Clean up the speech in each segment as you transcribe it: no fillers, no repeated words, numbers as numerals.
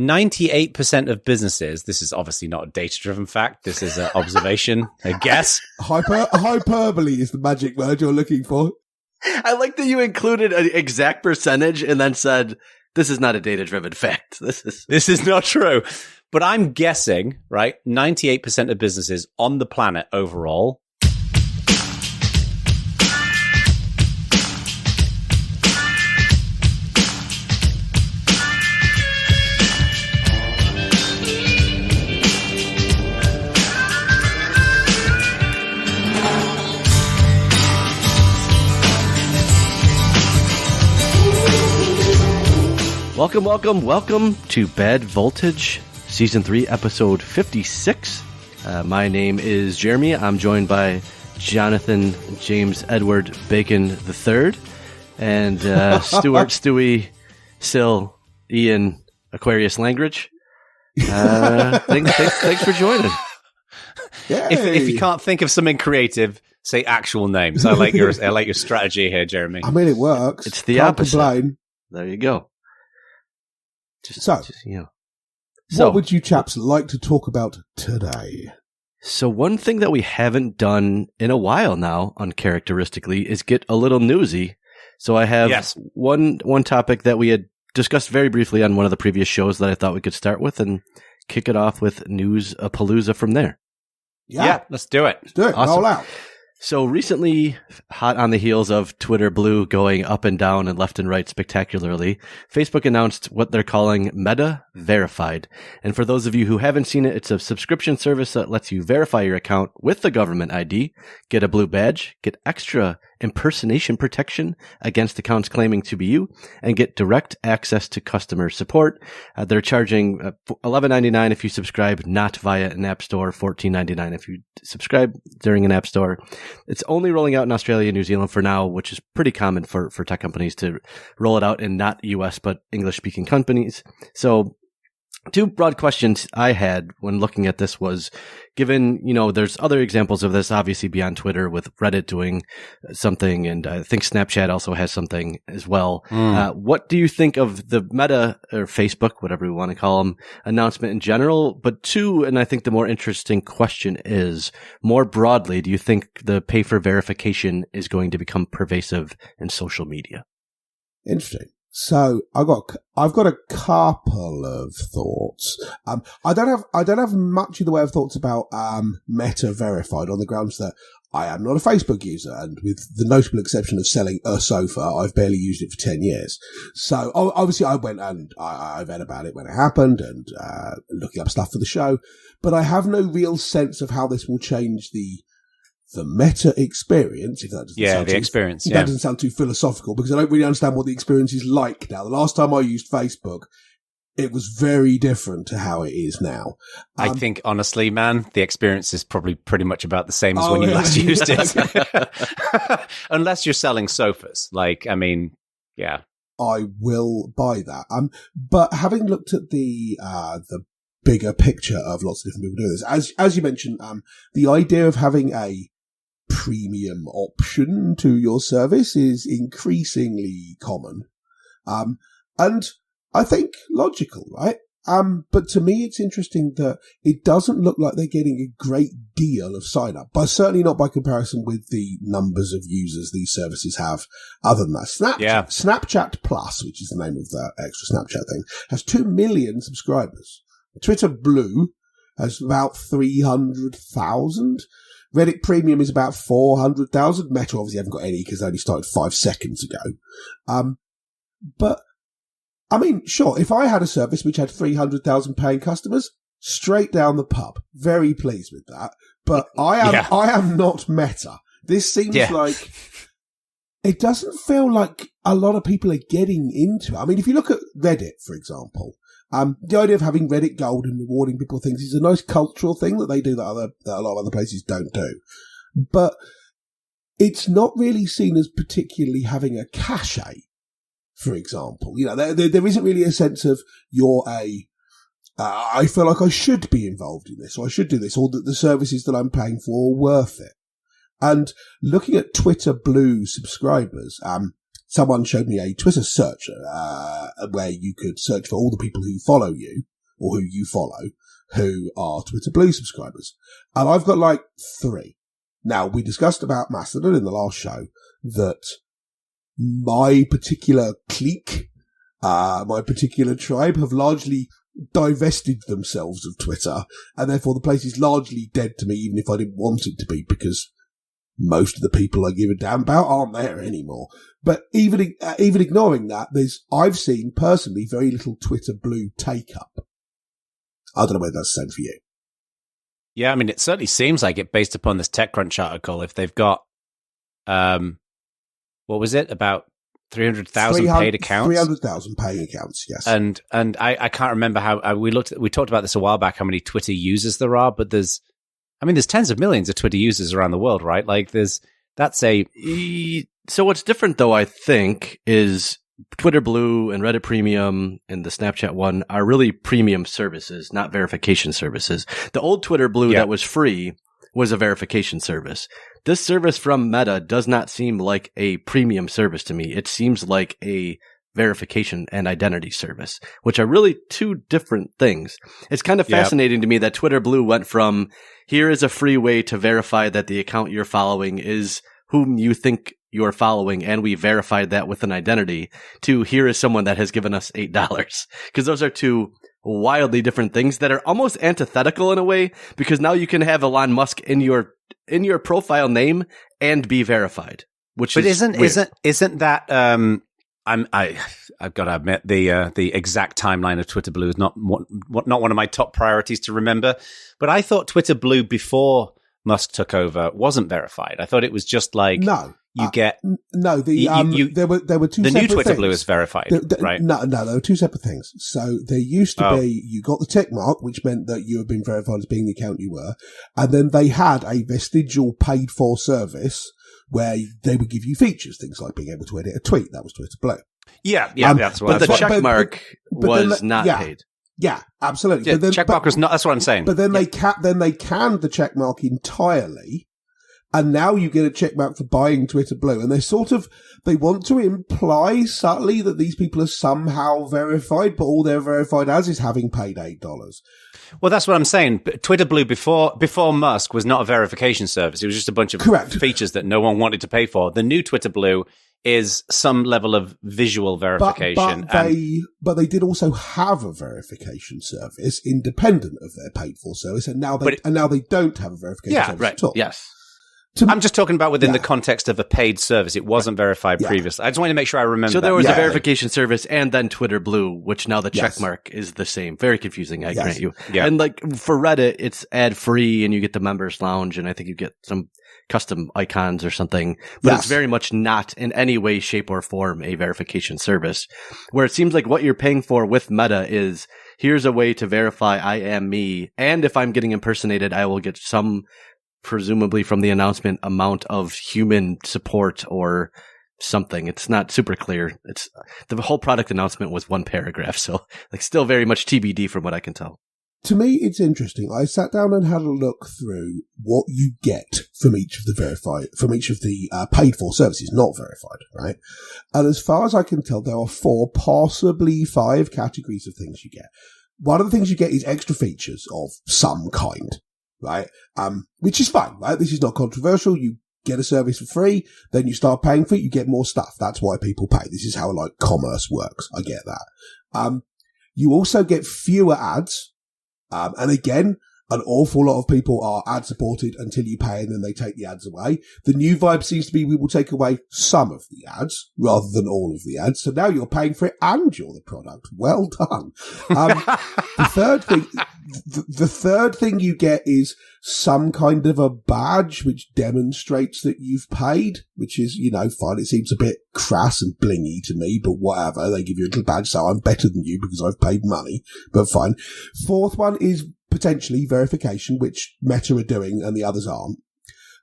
98% of businesses, this is obviously not a data-driven fact, this is an observation, a guess. Hyperbole is the magic word you're looking for. I like that you included an exact percentage and then said, this is not a data-driven fact. This is not true. But I'm guessing, right, 98% of businesses on the planet overall Welcome to Bad Voltage, Season 3, Episode 56. My name is Jeremy. I'm joined by Jonathan James Edward Bacon III and Stuart Stewie Sil Ian Aquarius Langridge. Thanks for joining. If you can't think of something creative, say actual names. I like your strategy here, Jeremy. I mean, it works. It's the Can't opposite. complain. There you go. What would you chaps like to talk about today? So one thing that we haven't done in a while now, uncharacteristically, is get a little newsy. So I have one topic that we had discussed very briefly on one of the previous shows that I thought we could start with and kick it off with news-a-palooza from there. Yeah, let's do it. Let's do it. Awesome. Roll out. So recently, hot on the heels of Twitter Blue going up and down and left and right spectacularly, Facebook announced what they're calling Meta Verified. And for those of you who haven't seen it, it's a subscription service that lets you verify your account with the government ID, get a blue badge, get extra impersonation protection against accounts claiming to be you, and get direct access to customer support. They're charging $11.99 if you subscribe not via an app store, $14.99 if you subscribe during an app store. It's only rolling out in Australia and New Zealand for now, which is pretty common for tech companies to roll it out in not US but English-speaking companies. So two broad questions I had when looking at this was, given, there's other examples of this, obviously beyond Twitter with Reddit doing something, and I think Snapchat also has something as well. What do you think of the Meta, or Facebook, whatever we want to call them, announcement in general? But two, and I think the more interesting question is, more broadly, do you think the pay for verification is going to become pervasive in social media? Interesting. So I've got a couple of thoughts. I don't have much in the way of thoughts about Meta Verified on the grounds that I am not a Facebook user, and with the notable exception of selling a sofa, I've barely used it for 10 years. So obviously I went and I read about it when it happened and looking up stuff for the show, but I have no real sense of how this will change the Meta experience, if that doesn't that doesn't sound too philosophical, because I don't really understand what the experience is like now. The last time I used Facebook, it was very different to how it is now. I think, honestly, man, the experience is probably pretty much about the same as when you last used it. Unless you're selling sofas. I will buy that. But having looked at the bigger picture of lots of different people doing this, as you mentioned, the idea of having a premium option to your service is increasingly common. And I think logical, right? But to me, it's interesting that it doesn't look like they're getting a great deal of sign up, but certainly not by comparison with the numbers of users these services have. Other than that, Snapchat Plus, which is the name of that extra Snapchat thing, has 2 million subscribers. Twitter Blue has about 300,000. Reddit Premium is about 400,000. Meta obviously haven't got any because they only started 5 seconds ago. But I mean, sure, if I had a service which had 300,000 paying customers, straight down the pub. Very pleased with that. But I am not Meta. This seems like it doesn't feel like a lot of people are getting into it. I mean, if you look at Reddit, for example, the idea of having Reddit Gold and rewarding people things is a nice cultural thing that they do that a lot of other places don't do. But it's not really seen as particularly having a cachet, for example. There isn't really a sense of I feel like I should be involved in this, or I should do this, or that the services that I'm paying for are worth it. And looking at Twitter Blue subscribers, someone showed me a Twitter search, where you could search for all the people who follow you or who you follow who are Twitter Blue subscribers. And I've got like 3. Now, we discussed about Mastodon in the last show that my particular clique, my particular tribe have largely divested themselves of Twitter, and therefore the place is largely dead to me, even if I didn't want it to be, because most of the people I give a damn about aren't there anymore. But even ignoring that, I've seen personally very little Twitter Blue take up. I don't know whether that's the same for you. Yeah, I mean, it certainly seems like it based upon this TechCrunch article. If they've got, what was it, about 300,000 paid accounts? 300,000 paying accounts, yes. And I can't remember how we talked about this a while back, how many Twitter users there are, but there's tens of millions of Twitter users around the world, right? Like So what's different though, I think, is Twitter Blue and Reddit Premium and the Snapchat one are really premium services, not verification services. The old Twitter Blue that was free was a verification service. This service from Meta does not seem like a premium service to me. It seems like a verification and identity service, which are really 2 different things. It's kind of fascinating to me that Twitter Blue went from, here is a free way to verify that the account you're following is whom you think you're following, and we verified that with an identity, to here is someone that has given us $8. Because those are 2 wildly different things that are almost antithetical in a way, because now you can have Elon Musk in your profile name and be verified, isn't that I've got to admit the exact timeline of Twitter Blue is not one of my top priorities to remember, but I thought Twitter Blue before Musk took over wasn't verified. I thought it was just like there were 2 the new Twitter things. Blue is verified, right? No, there were 2 separate things. So there used to be, you got the tick mark, which meant that you had been verified as being the account you were, and then they had a vestigial paid for service where they would give you features, things like being able to edit a tweet. That was Twitter Blue. Yeah, that's what. But the check mark was not paid. Yeah, absolutely. Yeah, the check mark was not. That's what I'm saying. But then they canned the check mark entirely. And now you get a check mark for buying Twitter Blue. And they want to imply subtly that these people are somehow verified, but all they're verified as is having paid $8. Well, that's what I'm saying. Twitter Blue before Musk was not a verification service. It was just a bunch of features that no one wanted to pay for. The new Twitter Blue is some level of visual verification. But they did also have a verification service independent of their paid for service. And now they don't have a verification service at all. Yes. I'm just talking about within the context of a paid service. It wasn't verified previously. I just want to make sure I remember. So there was a verification service and then Twitter Blue, which now the check mark is the same. Very confusing, I grant you. Yeah. And like for Reddit, it's ad free and you get the members lounge and I think you get some custom icons or something, but it's very much not in any way, shape or form a verification service, where it seems like what you're paying for with Meta is here's a way to verify I am me. And if I'm getting impersonated, I will get some, presumably from the announcement, amount of human support or something. It's not super clear. It's the whole product announcement was 1 paragraph. So like still very much TBD from what I can tell. To me, it's interesting. I sat down and had a look through what you get from each of the paid for services, not verified, right? And as far as I can tell, there are 4, possibly 5 categories of things you get. One of the things you get is extra features of some kind, right? Which is fine, right? This is not controversial. You get a service for free, then you start paying for it, you get more stuff. That's why people pay. This is how like commerce works. I get that. You also get fewer ads. And again, an awful lot of people are ad supported until you pay and then they take the ads away. The new vibe seems to be we will take away some of the ads rather than all of the ads. So now you're paying for it and you're the product. Well done. The third thing you get is some kind of a badge which demonstrates that you've paid, which is, fine. It seems a bit crass and blingy to me, but whatever. They give you a little badge, so I'm better than you because I've paid money, but fine. Fourth one is potentially verification, which Meta are doing and the others aren't.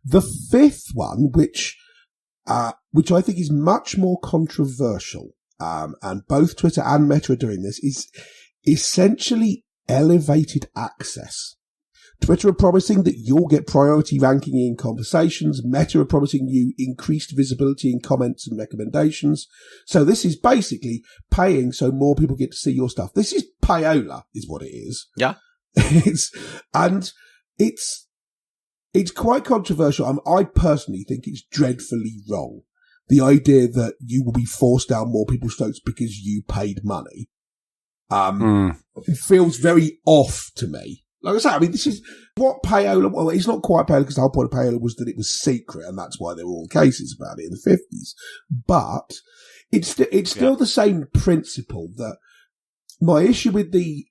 The fifth one, which I think is much more controversial, and both Twitter and Meta are doing this, is essentially elevated access. Twitter are promising that you'll get priority ranking in conversations. Meta are promising you increased visibility in comments and recommendations. So this is basically paying so more people get to see your stuff. This is payola, is what it is. Yeah. It's quite controversial. I personally think it's dreadfully wrong. The idea that you will be forced down more people's throats because you paid money, it feels very off to me. Like I say, I mean, this is what payola, well, it's not quite payola because the whole point of payola was that it was secret and that's why there were all cases about it in the 50s. But it's still the same principle that my issue with the,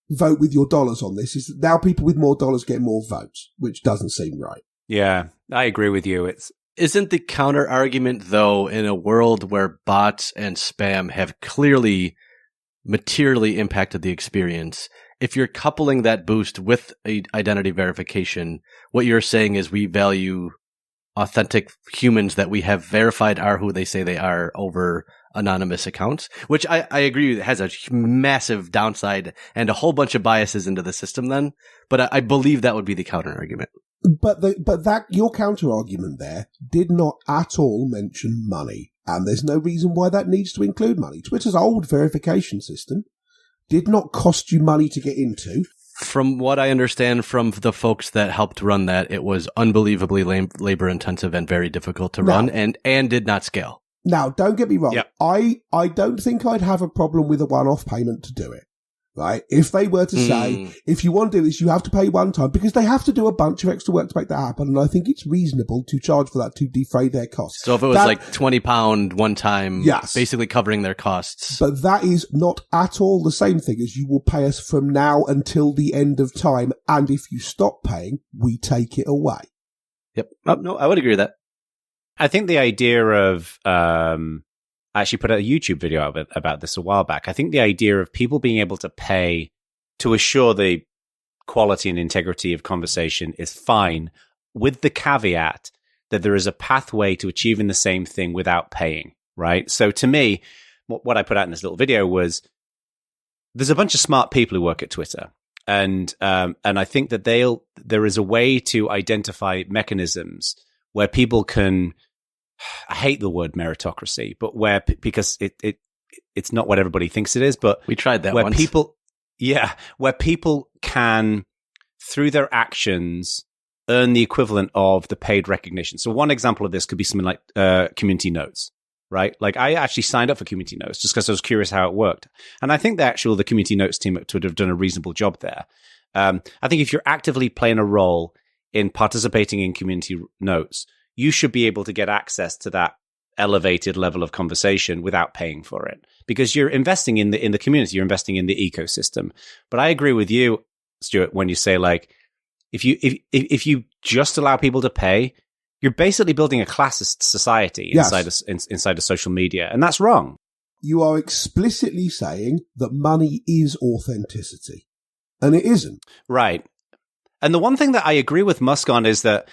vote with your dollars on this is that now people with more dollars get more votes, which doesn't seem right. Yeah, I agree with you. Isn't the counter argument, though, in a world where bots and spam have clearly materially impacted the experience, if you're coupling that boost with identity verification, what you're saying is we value authentic humans that we have verified are who they say they are over anonymous accounts, which I agree has a massive downside and a whole bunch of biases into the system then. But I believe that would be the counter argument. But that your counter argument there did not at all mention money. And there's no reason why that needs to include money. Twitter's old verification system did not cost you money to get into. From what I understand from the folks that helped run that, it was unbelievably labor intensive and very difficult to run and did not scale. Now, don't get me wrong. Yep. I don't think I'd have a problem with a one-off payment to do it. Right? If they were to say, if you want to do this, you have to pay one time, because they have to do a bunch of extra work to make that happen. And I think it's reasonable to charge for that to defray their costs. So if it was like £20 one time, yes, basically covering their costs. But that is not at all the same thing as you will pay us from now until the end of time. And if you stop paying, we take it away. Yep. No, I would agree with that. I think the idea of, I actually put out a YouTube video about this a while back. I think the idea of people being able to pay to assure the quality and integrity of conversation is fine, with the caveat that there is a pathway to achieving the same thing without paying, right? So to me, what I put out in this little video was there's a bunch of smart people who work at Twitter. And I think that there is a way to identify mechanisms where people can, I hate the word meritocracy, but because it's not what everybody thinks it is, but we tried that where once. Where people can, through their actions, earn the equivalent of the paid recognition. So one example of this could be something like community notes, right? Like I actually signed up for community notes just because I was curious how it worked. And I think the community notes team at Twitter have done a reasonable job there. I think if you're actively playing a role in participating in community notes, you should be able to get access to that elevated level of conversation without paying for it, because you're investing in the community, you're investing in the ecosystem. But I agree with you, Stuart, when you say, like, if you just allow people to pay, you're basically building a classist society inside of social media, and that's wrong. You are explicitly saying that money is authenticity, and it isn't. Right. And the one thing that I agree with Musk on is that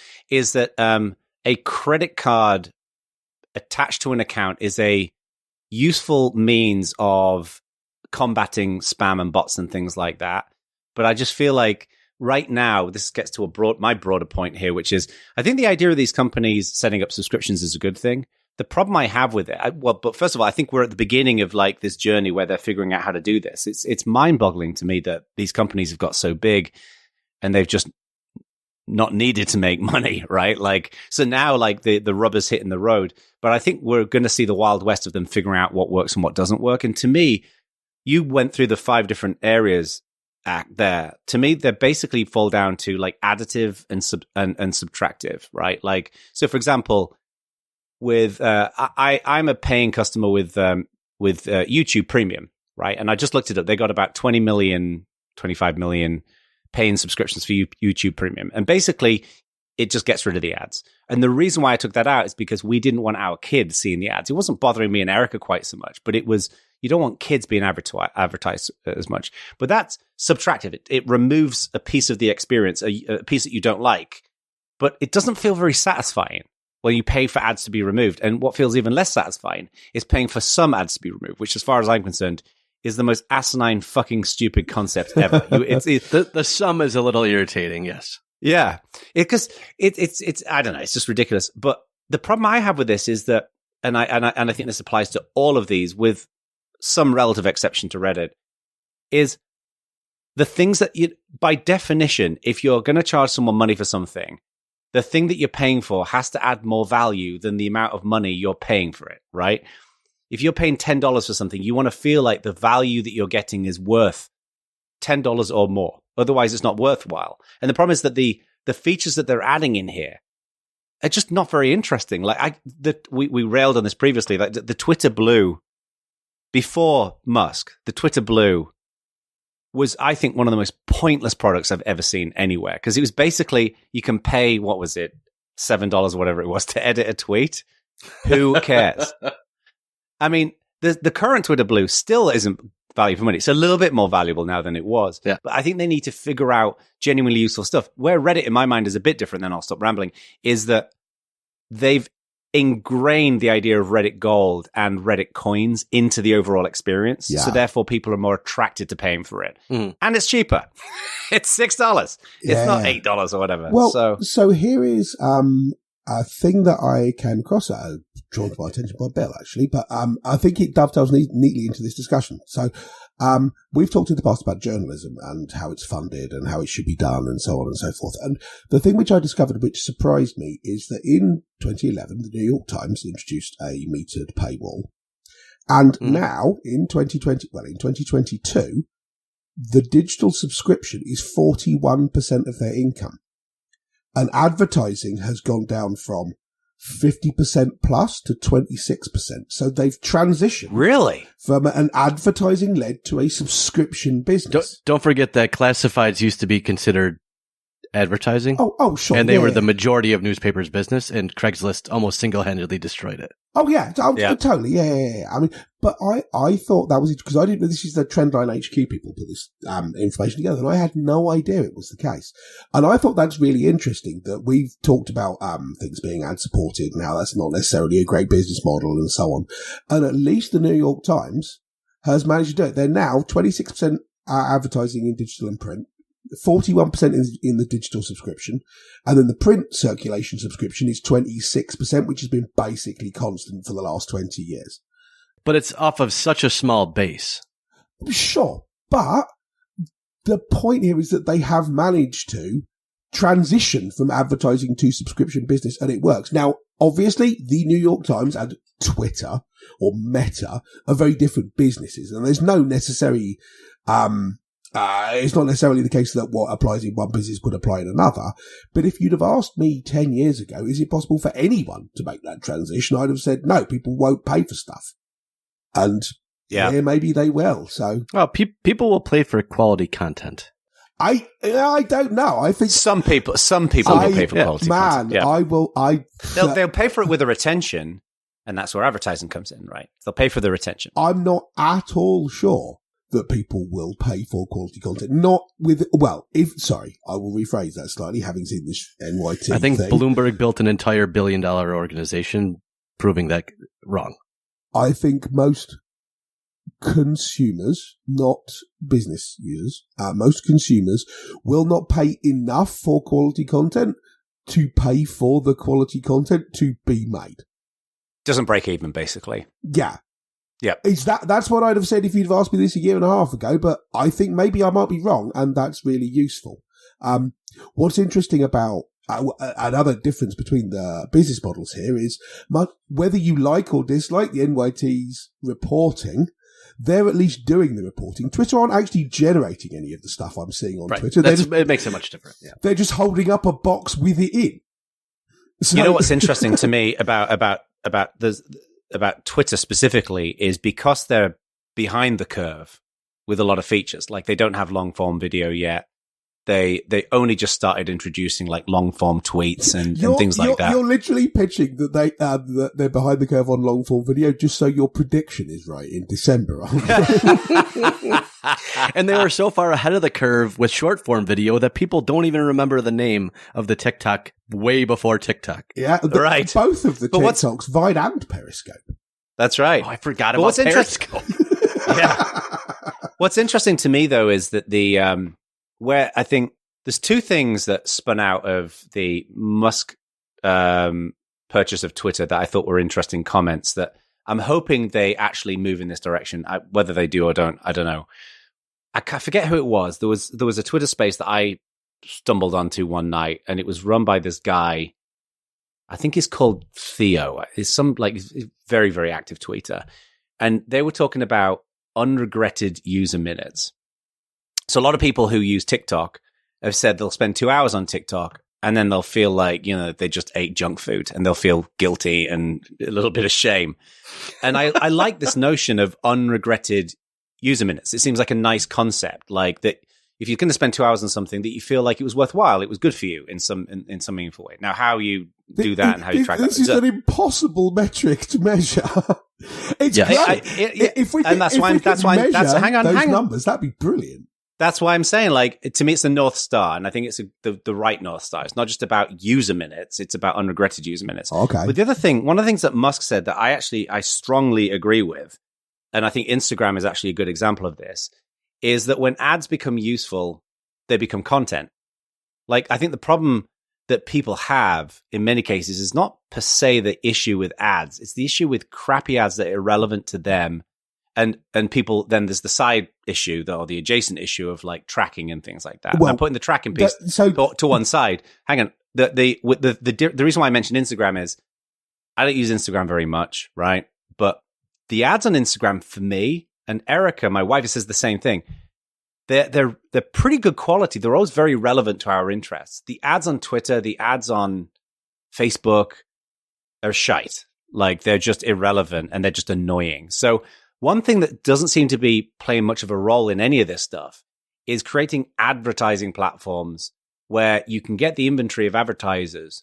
a credit card attached to an account is a useful means of combating spam and bots and things like that. But I just feel like right now, this gets to my broader point here, which is I think the idea of these companies setting up subscriptions is a good thing. The problem I have with it, but first of all, I think we're at the beginning of like this journey where they're figuring out how to do this. It's mind-boggling to me that these companies have got so big and they've just not needed to make money, right? Like, so now like the rubber's hitting the road, but I think we're going to see the Wild West of them figuring out what works and what doesn't work. And to me, you went through the 5 different areas there. To me, they basically fall down to like additive and subtractive, right? Like, so for example, with, I'm a paying customer with YouTube Premium, right? And I just looked it up. They got about 20 million, 25 million paying subscriptions for YouTube Premium. And basically, it just gets rid of the ads. And the reason why I took that out is because we didn't want our kids seeing the ads. It wasn't bothering me and Erica quite so much, but it was, you don't want kids being advertised as much. But that's subtractive. It removes a piece of the experience, a piece that you don't like, but it doesn't feel very satisfying when you pay for ads to be removed. And what feels even less satisfying is paying for some ads to be removed, which as far as I'm concerned, is the most asinine, fucking stupid concept ever. The sum is a little irritating, yes. Yeah, because it's I don't know, it's just ridiculous. But the problem I have with this is that, and I think this applies to all of these, with some relative exception to Reddit, is the things that by definition, if you're going to charge someone money for something, the thing that you're paying for has to add more value than the amount of money you're paying for it, right? If you're paying $10 for something, you want to feel like the value that you're getting is worth $10 or more. Otherwise, it's not worthwhile. And the problem is that the features that they're adding in here are just not very interesting. Like we railed on this previously. Like the Twitter Blue, before Musk, the Twitter Blue was, I think, one of the most pointless products I've ever seen anywhere. Because it was basically, you can pay, what was it, $7 or whatever it was to edit a tweet. Who cares? I mean, the current Twitter Blue still isn't value for money. It's a little bit more valuable now than it was. Yeah. But I think they need to figure out genuinely useful stuff. Where Reddit, in my mind, is a bit different, then I'll stop rambling, is that they've ingrained the idea of Reddit Gold and Reddit coins into the overall experience. Yeah. So therefore, people are more attracted to paying for it. And it's cheaper. It's $6. It's not $8 or whatever. Well, so here is a thing that I came across that drawn to my attention by Bill, actually, but I think it dovetails neatly into this discussion. So we've talked in the past about journalism and how it's funded and how it should be done and so on and so forth. And the thing which I discovered, which surprised me, is that in 2011, the New York Times introduced a metered paywall. And now, in 2022, the digital subscription is 41% of their income. And advertising has gone down from 50% plus to 26%. So they've transitioned. Really? From an advertising led to a subscription business. Don't forget that classifieds used to be considered advertising. Oh, sure. And they were the majority of newspapers' business, and Craigslist almost single-handedly destroyed it. Oh, yeah. Totally. Yeah. I mean, but I thought that was it, because I didn't know this is the Trendline HQ people put this information together, and I had no idea it was the case. And I thought that's really interesting that we've talked about things being ad-supported and how that's not necessarily a great business model and so on. And at least the New York Times has managed to do it. They're now 26% advertising in digital and print, 41% in the digital subscription, and then the print circulation subscription is 26%, which has been basically constant for the last 20 years. But it's off of such a small base. Sure, but the point here is that they have managed to transition from advertising to subscription business, and it works. Now, obviously, the New York Times and Twitter, or Meta, are very different businesses, and there's no necessary it's not necessarily the case that what applies in one business would apply in another. But if you'd have asked me 10 years ago, is it possible for anyone to make that transition? I'd have said, no, people won't pay for stuff. And maybe they will. So, well, people will pay for quality content. I don't know. I think some people will pay for quality content. Yeah. They'll pay for it with a retention, and that's where advertising comes in, right? They'll pay for the retention. I'm not at all sure that people will pay for quality content. I will rephrase that slightly, having seen this NYT I think thing. Bloomberg built an entire billion-dollar organization proving that wrong. I think most consumers, not business users, most consumers will not pay enough for quality content to pay for the quality content to be made. Doesn't break even, basically. Yeah. Yeah, that's what I'd have said if you'd have asked me this a year and a half ago, but I think maybe I might be wrong, and that's really useful. What's interesting about another difference between the business models here is whether you like or dislike the NYT's reporting, they're at least doing the reporting. Twitter aren't actually generating any of the stuff I'm seeing on Twitter. It makes it much different. Yeah. They're just holding up a box with it in. So, you know what's interesting to me about Twitter specifically is because they're behind the curve with a lot of features. Like they don't have long form video yet. They only just started introducing like long form tweets and things like that. You're literally pitching that they're behind the curve on long form video just so your prediction is right in December. And they were so far ahead of the curve with short form video that people don't even remember the name of the TikTok way before TikTok. Yeah, right. Both of the TikToks, Vine and Periscope. That's right. Oh, I forgot about Periscope. Yeah. What's interesting to me, though, is that where I think there's two things that spun out of the Musk purchase of Twitter that I thought were interesting comments that I'm hoping they actually move in this direction. Whether they do or don't, I don't know. I forget who it was. There was a Twitter space that I stumbled onto one night, and it was run by this guy. I think he's called Theo. He's some very, very active tweeter. And they were talking about unregretted user minutes. So a lot of people who use TikTok have said they'll spend 2 hours on TikTok and then they'll feel like, they just ate junk food and they'll feel guilty and a little bit of shame. And I like this notion of unregretted user minutes. It seems like a nice concept, like that if you're going to spend 2 hours on something that you feel like it was worthwhile, it was good for you in some meaningful way. Now, how you do that and how you track that. This is an impossible metric to measure. It's great. Hang on. Numbers, that'd be brilliant. That's why I'm saying, to me, it's the North Star, and I think it's the right North Star. It's not just about user minutes; it's about unregretted user minutes. Okay. But the other thing, one of the things that Musk said that I strongly agree with, and I think Instagram is actually a good example of this, is that when ads become useful, they become content. I think the problem that people have in many cases is not per se the issue with ads. It's the issue with crappy ads that are irrelevant to them. And people, then there's the side issue, or the adjacent issue of tracking and things like that. Well, I'm putting the tracking piece to one side. Hang on. The reason why I mentioned Instagram is I don't use Instagram very much, right? But the ads on Instagram for me, and Erica, my wife, says the same thing. They're pretty good quality. They're always very relevant to our interests. The ads on Twitter, the ads on Facebook are shite. They're just irrelevant and they're just annoying. So one thing that doesn't seem to be playing much of a role in any of this stuff is creating advertising platforms where you can get the inventory of advertisers,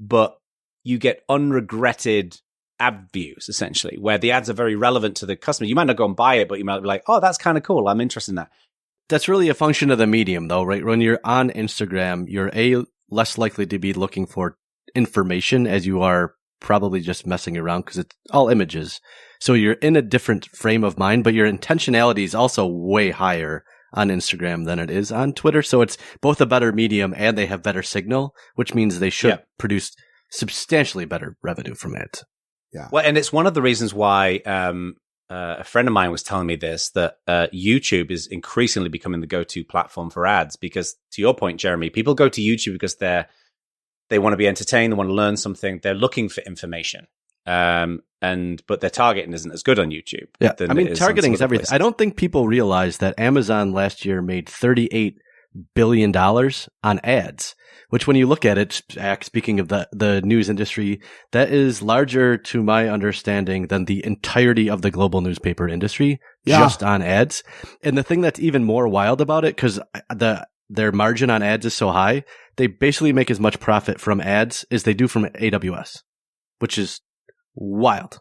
but you get unregretted ad views, essentially, where the ads are very relevant to the customer. You might not go and buy it, but you might be like, oh, that's kind of cool. I'm interested in that. That's really a function of the medium, though, right? When you're on Instagram, you're less likely to be looking for information as you are probably just messing around because it's all images. So you're in a different frame of mind, but your intentionality is also way higher on Instagram than it is on Twitter. So it's both a better medium and they have better signal, which means they should produce substantially better revenue from it. Yeah. Well, and it's one of the reasons why a friend of mine was telling me this, that YouTube is increasingly becoming the go-to platform for ads. Because to your point, Jeremy, people go to YouTube because they want to be entertained, they want to learn something, they're looking for information. But their targeting isn't as good on YouTube. Yeah, targeting is everything. I don't think people realize that Amazon last year made $38 billion on ads, which when you look at it, speaking of the news industry, that is larger to my understanding than the entirety of the global newspaper industry just on ads. And the thing that's even more wild about it, because their margin on ads is so high, they basically make as much profit from ads as they do from AWS, which is wild.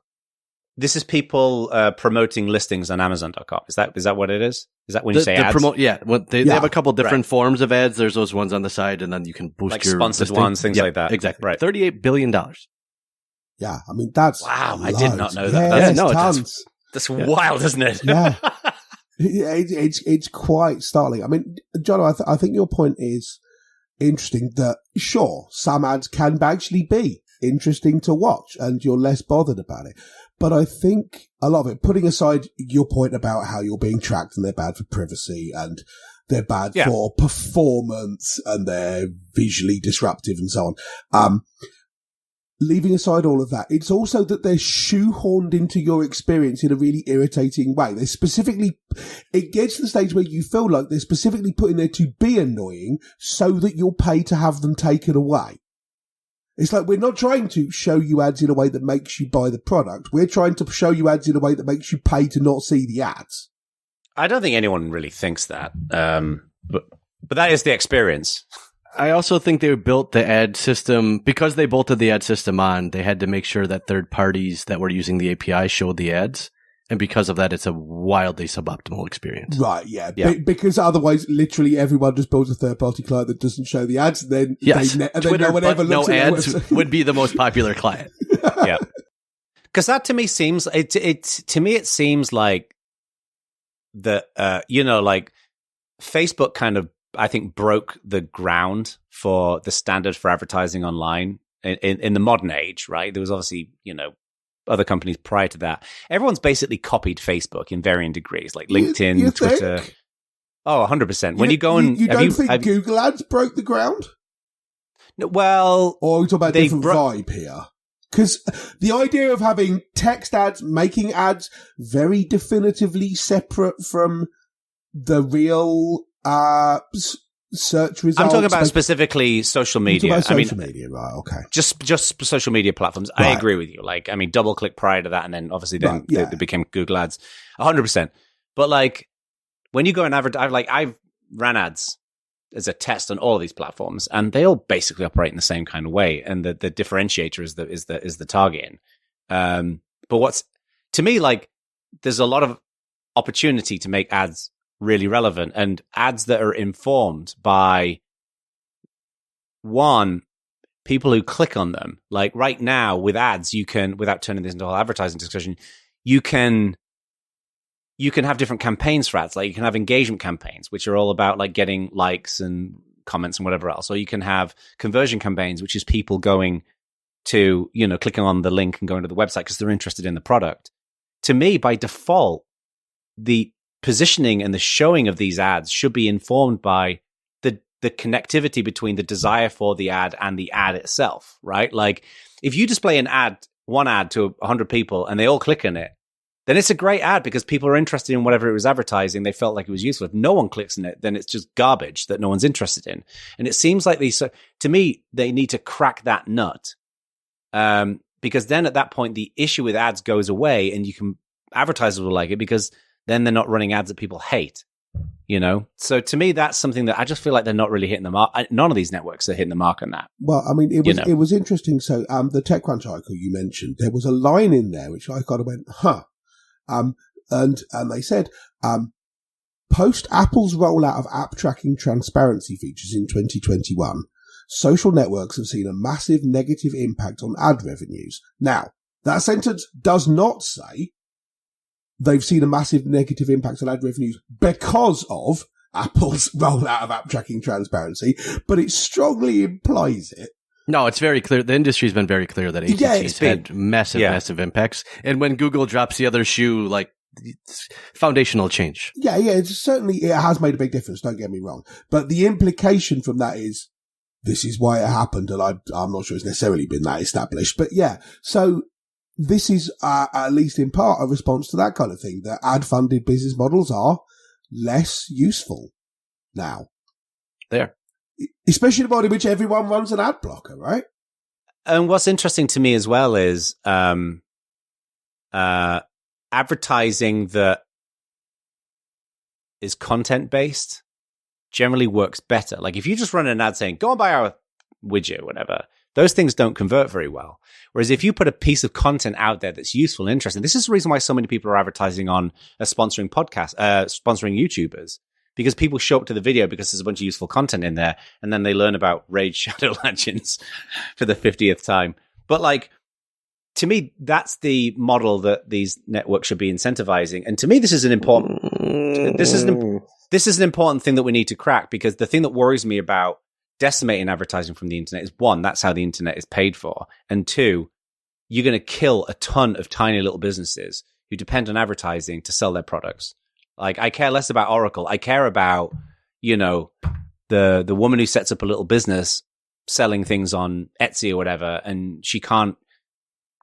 This is people promoting listings on Amazon.com. Is that what it is? Is that when you say ads? They have a couple different forms of ads. There's those ones on the side, and then you can boost your sponsored listing. Ones, things like that. Exactly. Right. $38 billion. Yeah, I mean that's wow. Loads. I did not know that. That's wild, isn't it? Yeah, it's quite startling. I mean, Jono, I think your point is interesting. That sure, some ads can actually be interesting to watch, and you're less bothered about it. But I think a lot of it, putting aside your point about how you're being tracked and they're bad for privacy and they're bad for performance and they're visually disruptive and so on. Leaving aside all of that, it's also that they're shoehorned into your experience in a really irritating way. It gets to the stage where you feel like they're specifically put in there to be annoying so that you'll pay to have them taken away. It's like we're not trying to show you ads in a way that makes you buy the product. We're trying to show you ads in a way that makes you pay to not see the ads. I don't think anyone really thinks that. But that is the experience. I also think they built the ad system because they bolted the ad system on. They had to make sure that third parties that were using the API showed the ads. And because of that, it's a wildly suboptimal experience. Right, yeah. Because otherwise, literally everyone just builds a third-party client that doesn't show the ads, and then, Twitter, no one ever looks at ads would be the most popular client. Yeah. Because that to me seems, it seems like that, like Facebook kind of, I think, broke the ground for the standard for advertising online in the modern age, right? There was obviously, other companies prior to that. Everyone's basically copied Facebook in varying degrees, like LinkedIn, you Twitter. think? Oh, 100%. When you go and... You don't think Google Ads broke the ground? No, well... Or are we talking about a different vibe here? Because the idea of having text ads, making ads very definitively separate from the real search results. I'm talking about specifically social media. Social media, right? Okay. Just social media platforms. Right. I agree with you. Like, DoubleClick prior to that, and then obviously they became Google Ads. 100%. But like, when you go and advertise, I've ran ads as a test on all of these platforms, and they all basically operate in the same kind of way. And the differentiator is the targeting. But what's, to me, like, there's a lot of opportunity to make ads really relevant, and ads that are informed by people who click on them. Like right now with ads, you can, without turning this into a whole advertising discussion, you can have different campaigns for ads. Like you can have engagement campaigns, which are all about like getting likes and comments and whatever else. Or you can have conversion campaigns, which is people going to, clicking on the link and going to the website because they're interested in the product. To me, by default, the positioning and the showing of these ads should be informed by the connectivity between the desire for the ad and the ad itself, right? Like if you display one ad to 100 people and they all click on it, then it's a great ad because people are interested in whatever it was advertising. They felt like it was useful. If no one clicks on it, then it's just garbage that no one's interested in. And it seems like to me, they need to crack that nut. Because then at that point, the issue with ads goes away and advertisers will like it because then they're not running ads that people hate, So to me, that's something that I just feel like they're not really hitting the mark. None of these networks are hitting the mark on that. Well, it was interesting. So, the TechCrunch article you mentioned, there was a line in there which I kind of went, huh. And they said, post Apple's rollout of app tracking transparency features in 2021, social networks have seen a massive negative impact on ad revenues. Now, that sentence does not say they've seen a massive negative impact on ad revenues because of Apple's rollout of app tracking transparency, but it strongly implies it. No, it's very clear. The industry's been very clear that ATT's had massive impacts. And when Google drops the other shoe, like, foundational change. Yeah, it has made a big difference, don't get me wrong. But the implication from that is, this is why it happened, and I'm not sure it's necessarily been that established. But yeah, so this is, at least in part, a response to that kind of thing, that ad-funded business models are less useful now. There. Especially the body which everyone runs an ad blocker, right? And what's interesting to me as well is advertising that is content-based generally works better. Like if you just run an ad saying, go and buy our widget or whatever, those things don't convert very well. Whereas if you put a piece of content out there that's useful and interesting, this is the reason why so many people are advertising on sponsoring podcasts, sponsoring YouTubers. Because people show up to the video because there's a bunch of useful content in there, and then they learn about Raid Shadow Legends for the 50th time. But like, to me, that's the model that these networks should be incentivizing. And to me, this is an important thing that we need to crack, because the thing that worries me about decimating advertising from the internet is, one, that's how the internet is paid for. And two, you're going to kill a ton of tiny little businesses who depend on advertising to sell their products. Like, I care less about Oracle. I care about, the woman who sets up a little business selling things on Etsy or whatever, and she can't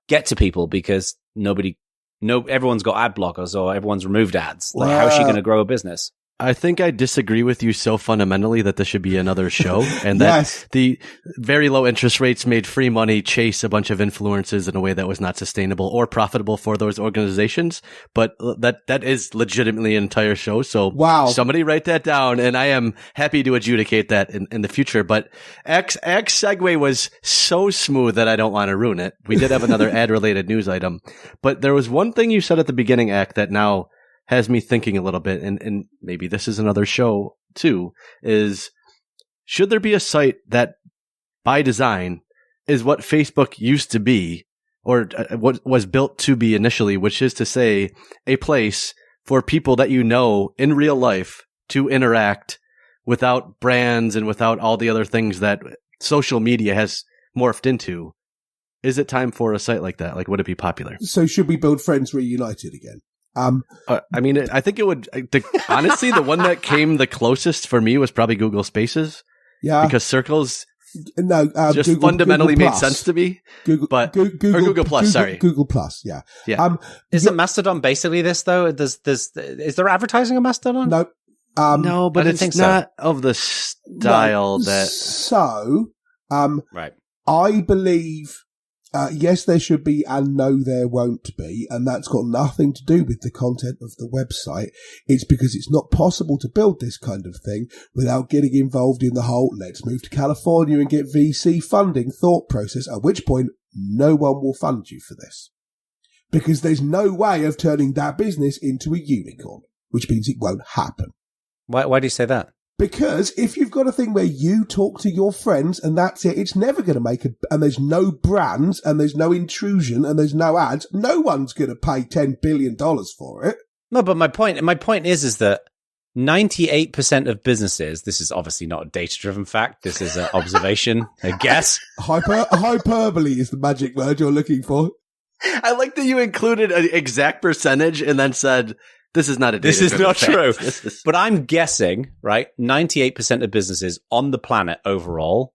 get to people because everyone's got ad blockers or everyone's removed ads. Like, how is she going to grow a business? I think I disagree with you so fundamentally that this should be another show, and that the very low interest rates made free money chase a bunch of influencers in a way that was not sustainable or profitable for those organizations. But that is legitimately an entire show. So somebody write that down, and I am happy to adjudicate that in the future. But X segue was so smooth that I don't want to ruin it. We did have another ad related news item, but there was one thing you said at the beginning, Ack, that now has me thinking a little bit, and maybe this is another show too, is should there be a site that by design is what Facebook used to be, or what was built to be initially, which is to say a place for people that you know in real life to interact without brands and without all the other things that social media has morphed into. Is it time for a site like that? Like, would it be popular? So should we build Friends Reunited again? I mean, I think it would. Honestly, the one that came the closest for me was probably Google Spaces. Yeah. Because circles just Google, fundamentally Google made sense to me. Google Plus, sorry. Google Plus, yeah. Isn't Mastodon basically this, though? Is there advertising on Mastodon? No. No, but it's not of the style that... So, right. I believe... yes, there should be, and no, there won't be, and that's got nothing to do with the content of the website. It's because it's not possible to build this kind of thing without getting involved in the whole let's move to California and get VC funding thought process, at which point no one will fund you for this. Because there's no way of turning that business into a unicorn, which means it won't happen. Why do you say that? Because if you've got a thing where you talk to your friends and that's it, it's never going to and there's no brands and there's no intrusion and there's no ads, no one's going to pay $10 billion for it. No, but my point is that 98% of businesses, this is obviously not a data-driven fact, this is an observation, a guess. Hyperbole is the magic word you're looking for. I like that you included an exact percentage and then said... This is not a This is not fact. true. But I'm guessing, right, 98% of businesses on the planet overall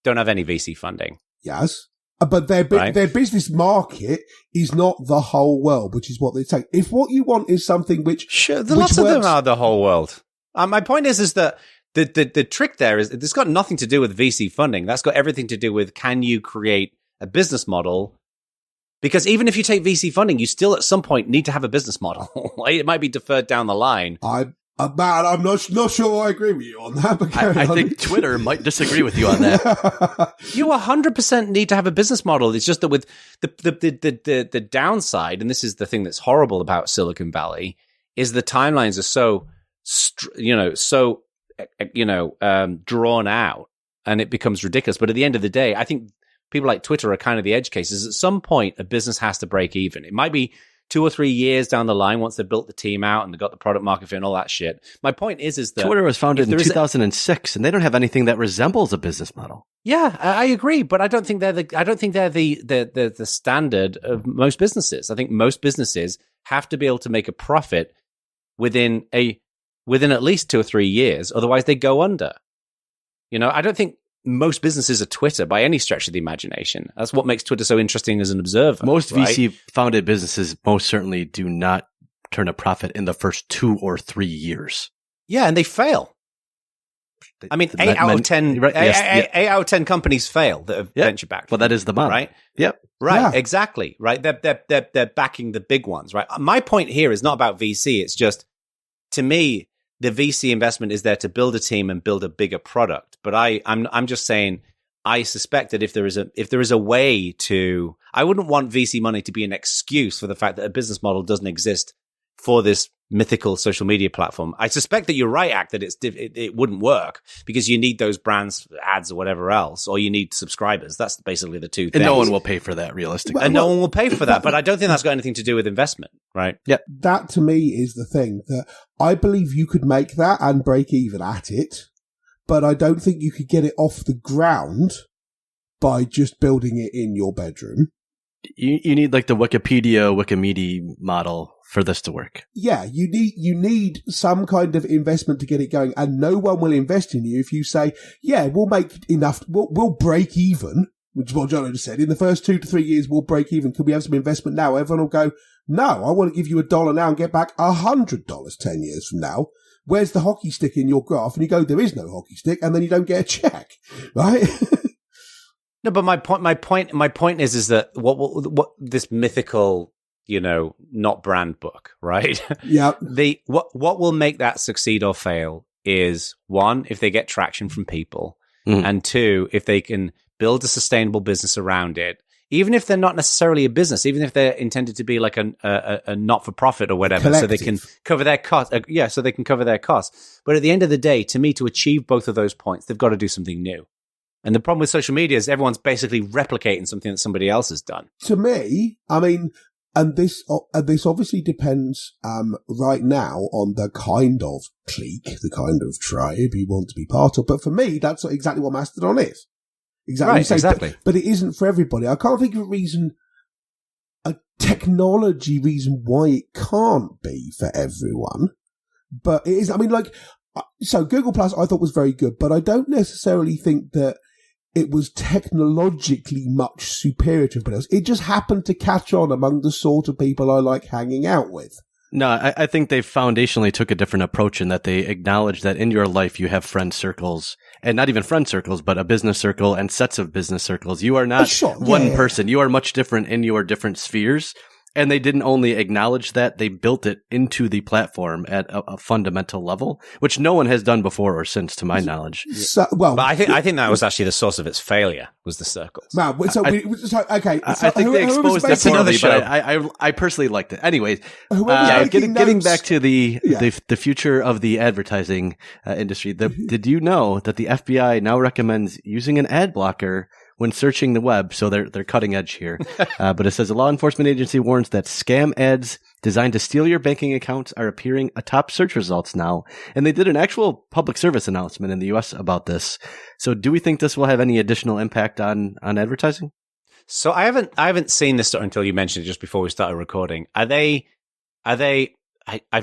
don't have any VC funding. Yes. But their business market is not the whole world, which is what they take. If what you want is something which... Sure, lots of them are the whole world. My point is that the trick there is it's got nothing to do with VC funding. That's got everything to do with, can you create a business model? Because even if you take VC funding, you still at some point need to have a business model. It might be deferred down the line. I'm not sure I agree with you on that. But I think Twitter might disagree with you on that. You 100% need to have a business model. It's just that with the downside, and this is the thing that's horrible about Silicon Valley, is the timelines are so drawn out, and it becomes ridiculous. But at the end of the day, I think people like Twitter are kind of the edge cases. At some point, a business has to break even. It might be 2 or 3 years down the line once they've built the team out and they've got the product market fit and all that shit. My point is that Twitter was founded in 2006, and they don't have anything that resembles a business model. Yeah, I agree, but I don't think they're the standard of most businesses. I think most businesses have to be able to make a profit within at least 2 or 3 years, otherwise they go under. I don't think most businesses are Twitter by any stretch of the imagination. That's what makes Twitter so interesting as an observer. Most VC-founded businesses most certainly do not turn a profit in the first 2 or 3 years. Yeah, and they fail. I mean, 8 out of 10, right, 8 out of 10 companies fail that have venture backed. Well, that is the model, right? Yep. Right. Yeah. Exactly. Right. They're backing the big ones. Right. My point here is not about VC. It's just, to me, the VC investment is there to build a team and build a bigger product. But I'm just saying, I suspect that if there is a way to, I wouldn't want VC money to be an excuse for the fact that a business model doesn't exist for this mythical social media platform. I suspect that you're right, Act, that it wouldn't work because you need those brands, ads, or whatever else, or you need subscribers. That's basically the two things. And no one will pay for that, realistically. And no one will pay for that. But I don't think that's got anything to do with investment, right? Yeah. That, to me, is the thing. That I believe you could make that and break even at it, but I don't think you could get it off the ground by just building it in your bedroom. You need like the Wikimedia model for this to work. Yeah, you need some kind of investment to get it going, and no one will invest in you if you say, yeah, we'll make enough, we'll break even, which is what Jono just said. In the first 2 to 3 years, we'll break even. Can we have some investment now? Everyone will go, no, I want to give you $1 now and get back $100 10 years from now. Where's the hockey stick in your graph? And you go, there is no hockey stick, and then you don't get a check, right? No, but my point is that what this mythical, not brand book, right? Yeah. What will make that succeed or fail is, one, if they get traction from people, and two, if they can build a sustainable business around it, even if they're not necessarily a business, even if they're intended to be like a not-for-profit or whatever, so they can cover their costs. So they can cover their costs. But at the end of the day, to me, to achieve both of those points, they've got to do something new. And the problem with social media is everyone's basically replicating something that somebody else has done. To me, I mean, And this obviously depends, right now on the kind of clique, the kind of tribe you want to be part of. But for me, that's exactly what Mastodon is. Exactly. Right, exactly. But it isn't for everybody. I can't think of a technology reason why it can't be for everyone. But it is, I mean, like, so Google Plus I thought was very good, but I don't necessarily think that it was technologically much superior to everybody else. It just happened to catch on among the sort of people I like hanging out with. No, I think they foundationally took a different approach in that they acknowledged that in your life you have friend circles, and not even friend circles, but a business circle and sets of business circles. You are not one person. You are much different in your different spheres. And they didn't only acknowledge that, they built it into the platform at a fundamental level, which no one has done before or since, to my knowledge. So, well, but I think that was actually the source of its failure, was the circles. Man, okay. I think they exposed it poorly, but I personally liked it. Anyways, getting back to the future of the advertising industry, did you know that the FBI now recommends using an ad blocker when searching the web? So they're cutting edge here. But it says a law enforcement agency warns that scam ads designed to steal your banking accounts are appearing atop search results now. And they did an actual public service announcement in the US about this. So do we think this will have any additional impact on advertising? So I haven't seen this until you mentioned it just before we started recording. I've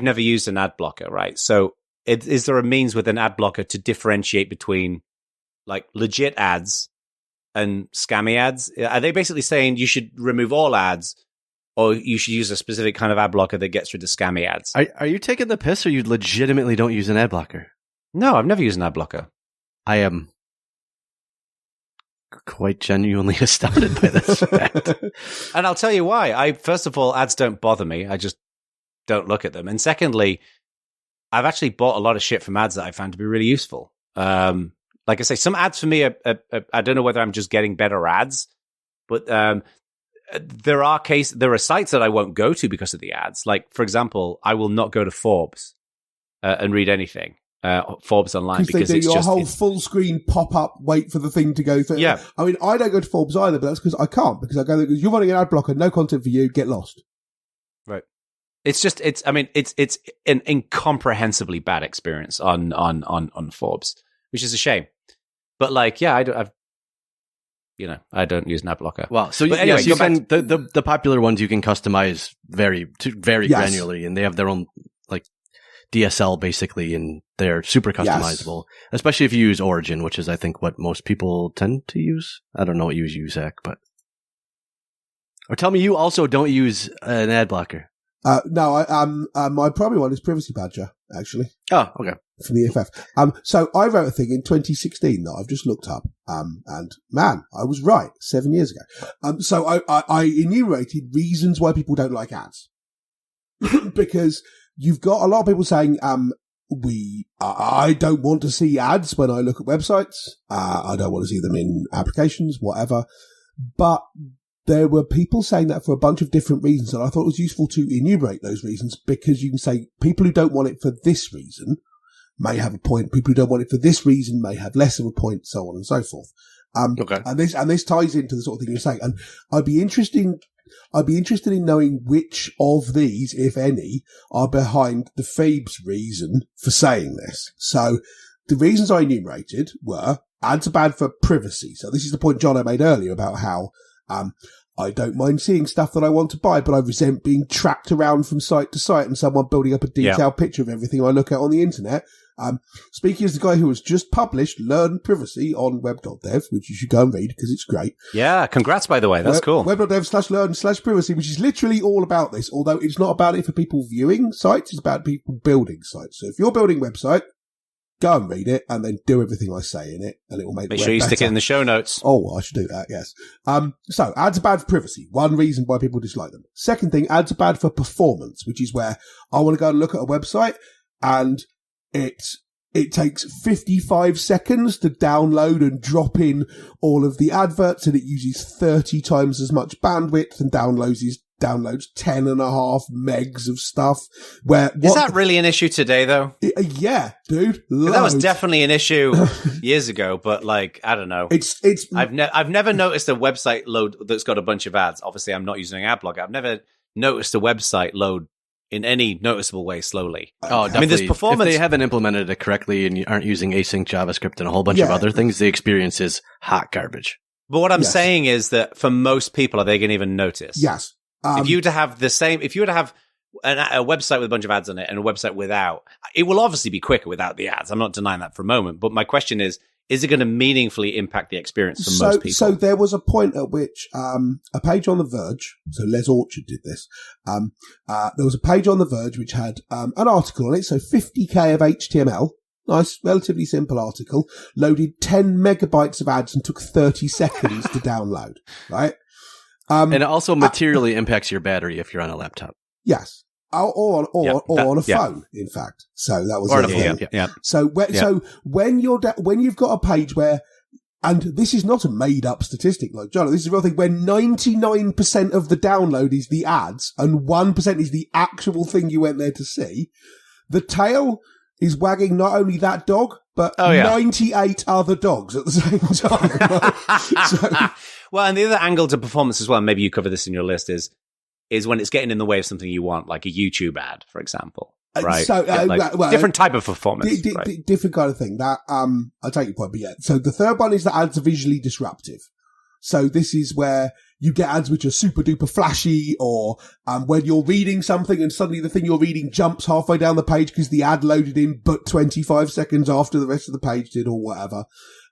never used an ad blocker, right? So is there a means with an ad blocker to differentiate between like legit ads and scammy ads? Are they basically saying you should remove all ads, or you should use a specific kind of ad blocker that gets rid of scammy ads? Are you taking the piss, or you legitimately don't use an ad blocker? No, I've never used an ad blocker. I am quite genuinely astounded by this fact. And I'll tell you why. First of all, ads don't bother me. I just don't look at them. And secondly, I've actually bought a lot of shit from ads that I found to be really useful. Like I say, some ads for me I don't know whether I'm just getting better ads, but there are sites that I won't go to because of the ads. Like, for example, I will not go to Forbes and read anything. Forbes online because it's your whole full screen pop up, wait for the thing to go through. Yeah. I mean, I don't go to Forbes either, but that's because I can't, because I go there because you're running an ad blocker, no content for you, get lost. Right. It's an incomprehensibly bad experience on Forbes, which is a shame. But like, yeah, I don't use an ad blocker. Wow. So anyway, you can, the popular ones you can customize very granularly, and they have their own like DSL basically, and they're super customizable, especially if you use Origin, which is I think what most people tend to use. I don't know what you use, Zach, or tell me you also don't use an ad blocker. No, my primary one is Privacy Badger, actually. Oh, okay. From the EFF. So I wrote a thing in 2016 that I've just looked up. And man, I was right 7 years ago. So I enumerated reasons why people don't like ads. Because you've got a lot of people saying, I don't want to see ads when I look at websites. I don't want to see them in applications, whatever. But there were people saying that for a bunch of different reasons, and I thought it was useful to enumerate those reasons, because you can say people who don't want it for this reason may have a point. People who don't want it for this reason may have less of a point, so on and so forth. Okay. And this ties into the sort of thing you're saying. And I'd be interested in knowing which of these, if any, are behind the Phoebe's reason for saying this. So the reasons I enumerated were ads are bad for privacy. So this is the point Jono made earlier about how, I don't mind seeing stuff that I want to buy, but I resent being tracked around from site to site and someone building up a detailed picture of everything I look at on the internet. Speaking as the guy who has just published Learn Privacy on web.dev, which you should go and read because it's great. Yeah, congrats, by the way. That's cool. Web.dev/learn/privacy, which is literally all about this, although it's not about it for people viewing sites, it's about people building sites. So if you're building a website, go and read it and then do everything I say in it, and it will make sure you stick it in the show notes. Oh, I should do that, yes. So ads are bad for privacy. One reason why people dislike them. Second thing, ads are bad for performance, which is where I want to go and look at a website and it takes 55 seconds to download and drop in all of the adverts, and it uses 30 times as much bandwidth and downloads 10.5 megs of stuff. Is that really an issue today, though? Yeah, dude. That was definitely an issue years ago, but like, I don't know. I've never noticed a website load that's got a bunch of ads. Obviously, I'm not using an ad blocker. I've never noticed a website load in any noticeable way slowly. Oh, definitely. I mean, there's performance. If they haven't implemented it correctly and you aren't using async JavaScript and a whole bunch of other things, the experience is hot garbage. But what I'm saying is that for most people, are they going to even notice? Yes. If you were to have a website with a bunch of ads on it and a website without, it will obviously be quicker without the ads. I'm not denying that for a moment. But my question is it going to meaningfully impact the experience for most people? So there was a point at which a page on The Verge, so Les Orchard did this, there was a page on The Verge which had an article on it, so 50k of HTML, nice, relatively simple article, loaded 10 megabytes of ads and took 30 seconds to download, right? And it also materially impacts your battery if you're on a laptop. Yes. Or on a phone, in fact. So that was the thing. Yeah. So when you've got a page where, and this is not a made up statistic, like Jono, this is a real thing, where 99% of the download is the ads and 1% is the actual thing you went there to see, the tail is wagging not only that dog, but 98 other dogs at the same time. Well, and the other angle to performance as well, maybe you cover this in your list, is when it's getting in the way of something you want, like a YouTube ad, for example. Right. So, different type of performance. Different kind of thing. That, I take your point, but yeah. So the third one is that ads are visually disruptive. So this is where you get ads which are super duper flashy, or when you're reading something and suddenly the thing you're reading jumps halfway down the page because the ad loaded in but 25 seconds after the rest of the page did, or whatever.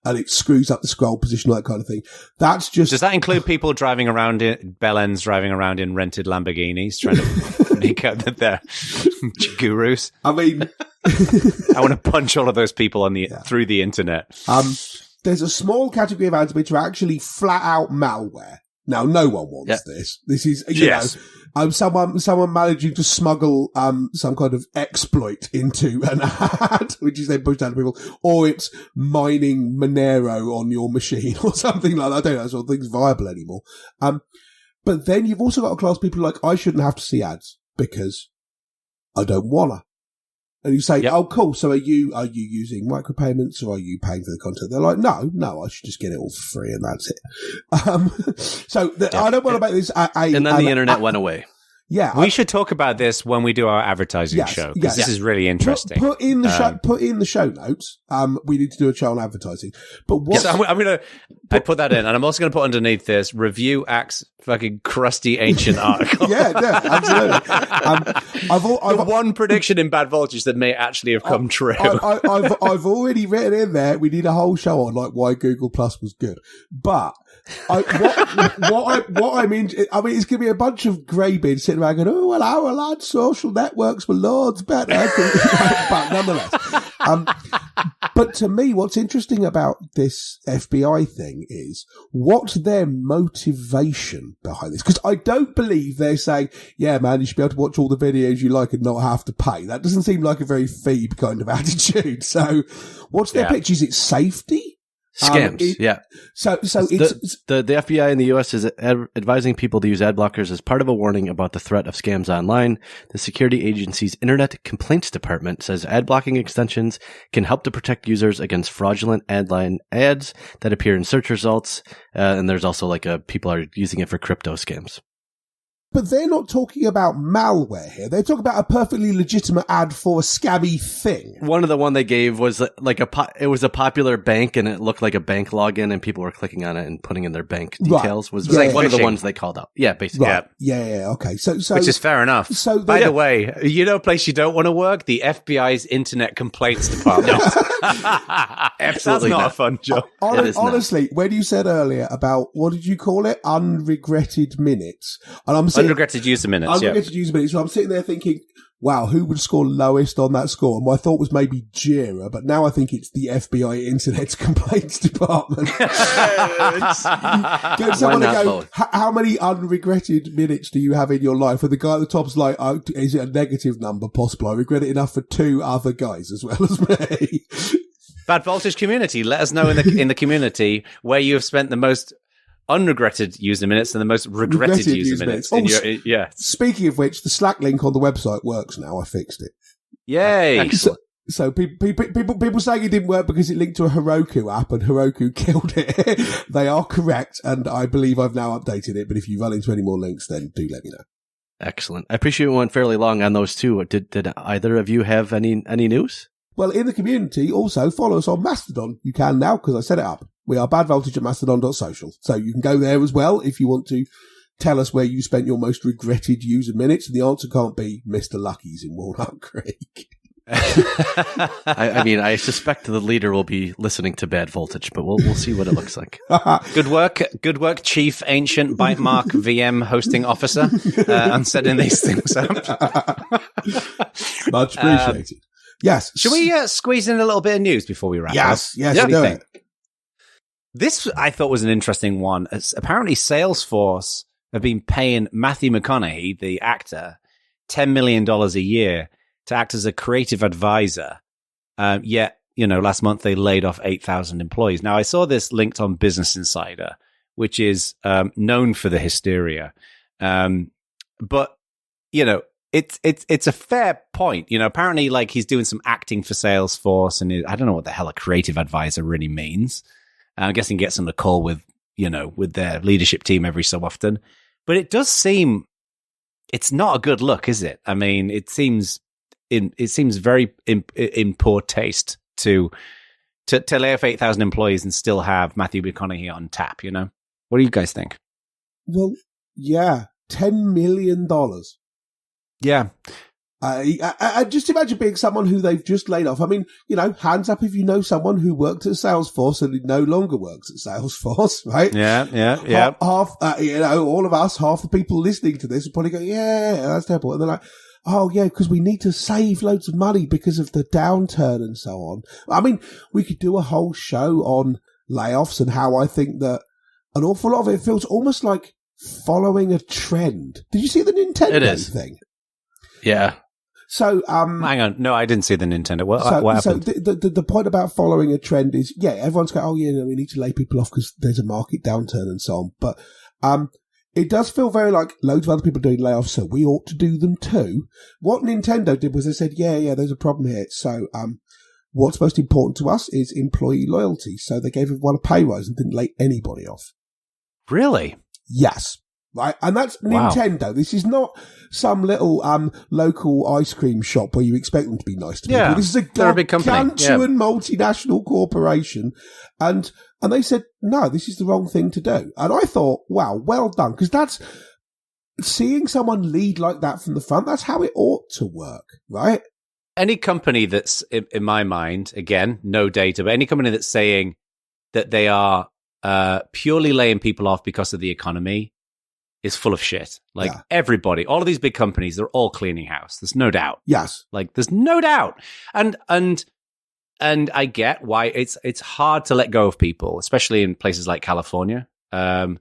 And it screws up the scroll position, that kind of thing. That's just... Does that include people driving around driving around in rented Lamborghinis, trying to make out that they're gurus? I mean... I want to punch all of those people through the internet. There's a small category of ads which are actually flat out malware. Now, no one wants this. This is, you know, someone managing to smuggle, some kind of exploit into an ad, which is then pushed out to people, or it's mining Monero on your machine or something like that. I don't know, that sort of thing's viable anymore. But then you've also got a class of people like, I shouldn't have to see ads because I don't wanna. And you say, oh, cool. So are you using micropayments or are you paying for the content? They're like, no, I should just get it all for free and that's it. I don't want to make this and then the internet went away. Yeah. We should talk about this when we do our advertising show, because this is really interesting. Put in the show notes. We need to do a show on advertising. But what? Yes, I put that in, and I'm also going to put underneath this review Axe fucking crusty ancient article. yeah, absolutely. I've one prediction in Bad Voltage that may actually have come true. I've already written in there. We need a whole show on like why Google Plus was good, but. What I mean, it's going to be a bunch of greybeards sitting around going, oh, well, our lad social networks were loads better. But nonetheless. But to me, what's interesting about this FBI thing is what's their motivation behind this? Because I don't believe they're saying, yeah, man, you should be able to watch all the videos you like and not have to pay. That doesn't seem like a very Phoebe kind of attitude. So what's their pitch? Is it safety? Scams, So it's the FBI in the U.S. is advising people to use ad blockers as part of a warning about the threat of scams online. The security agency's Internet Complaints Department says ad blocking extensions can help to protect users against fraudulent ad-line ads that appear in search results. And there's also people are using it for crypto scams. But they're not talking about malware here. They're talking about a perfectly legitimate ad for a scammy thing. One of the one they gave was it was a popular bank and it looked like a bank login and people were clicking on it and putting in their bank details. Was one of the ones they called out. Yeah, basically. Right. Yeah. Okay. So which is fair enough. So by the way, you know a place you don't want to work? The FBI's Internet Complaints Department. Absolutely That's not a fun job. Honestly, when you said earlier about, what did you call it? Unregretted minutes. And I'm saying, unregretted user minutes. Unregretted user minutes. So I'm sitting there thinking, wow, who would score lowest on that score? And my thought was maybe Jira, but now I think it's the FBI Internet Complaints Department. Get someone to go, how many unregretted minutes do you have in your life? And the guy at the top's like, oh, is it a negative number possible? I regret it enough for 2 other guys as well as me. Bad Voltage community. Let us know in the community where you have spent the most unregretted user minutes and the most regretted user minutes. Speaking of which, the Slack link on the website works now. I fixed it. Yay! So people saying it didn't work because it linked to a Heroku app and Heroku killed it. They are correct, and I believe I've now updated it. But if you run into any more links, then do let me know. Excellent. I appreciate we went fairly long on those two. Did either of you have any news? Well, in the community, also follow us on Mastodon. You can now, because I set it up. We are badvoltage at mastodon.social. So you can go there as well if you want to tell us where you spent your most regretted user minutes. And the answer can't be Mr. Lucky's in Walnut Creek. I mean, I suspect the leader will be listening to Bad Voltage, but we'll see what it looks like. Good work, Chief Ancient Bytemark VM hosting officer, on setting these things up. Much appreciated. Yes. Should we squeeze in a little bit of news before we wrap up? Yes, What do you do think? it. This, I thought, was an interesting one. Apparently, Salesforce have been paying Matthew McConaughey, the actor, $10 million a year to act as a creative advisor. Yet, last month they laid off 8,000 employees. Now, I saw this linked on Business Insider, which is known for the hysteria. But, it's a fair point. Apparently, like, he's doing some acting for Salesforce, and I don't know what the hell a creative advisor really means. I'm guessing he gets on the call with their leadership team every so often. But it does seem it's not a good look, is it? I mean, it seems very in poor taste to lay off 8,000 employees and still have Matthew McConaughey on tap. What do you guys think? Well, yeah, $10 million. Yeah. I just imagine being someone who they've just laid off. I mean, hands up if you know someone who worked at Salesforce and no longer works at Salesforce, right? Yeah. Half all of us, half the people listening to this will probably go, yeah, that's terrible. And they're like, oh yeah, because we need to save loads of money because of the downturn and so on. I mean, we could do a whole show on layoffs and how I think that an awful lot of it feels almost like following a trend. Did you see the Nintendo thing? Yeah. So, hang on. No, I didn't see the Nintendo. What happened? So the point about following a trend is, yeah, everyone's going, oh yeah, we need to lay people off because there's a market downturn and so on. But, it does feel very like loads of other people doing layoffs, so we ought to do them too. What Nintendo did was they said, yeah, there's a problem here. So, what's most important to us is employee loyalty. So they gave everyone a pay rise and didn't lay anybody off. Really? Yes. Right. And that's Nintendo. This is not some little, local ice cream shop where you expect them to be nice to people. This is a gargantuan multinational corporation. And they said, no, this is the wrong thing to do. And I thought, wow, well done. Because that's seeing someone lead like that from the front. That's how it ought to work, right? Any company that's, in my mind, again, no data, but any company that's saying that they are purely laying people off because of the economy is full of shit. Like everybody, all of these big companies, they're all cleaning house. There's no doubt. Yes. Like there's no doubt. And I get why it's hard to let go of people, especially in places like California. And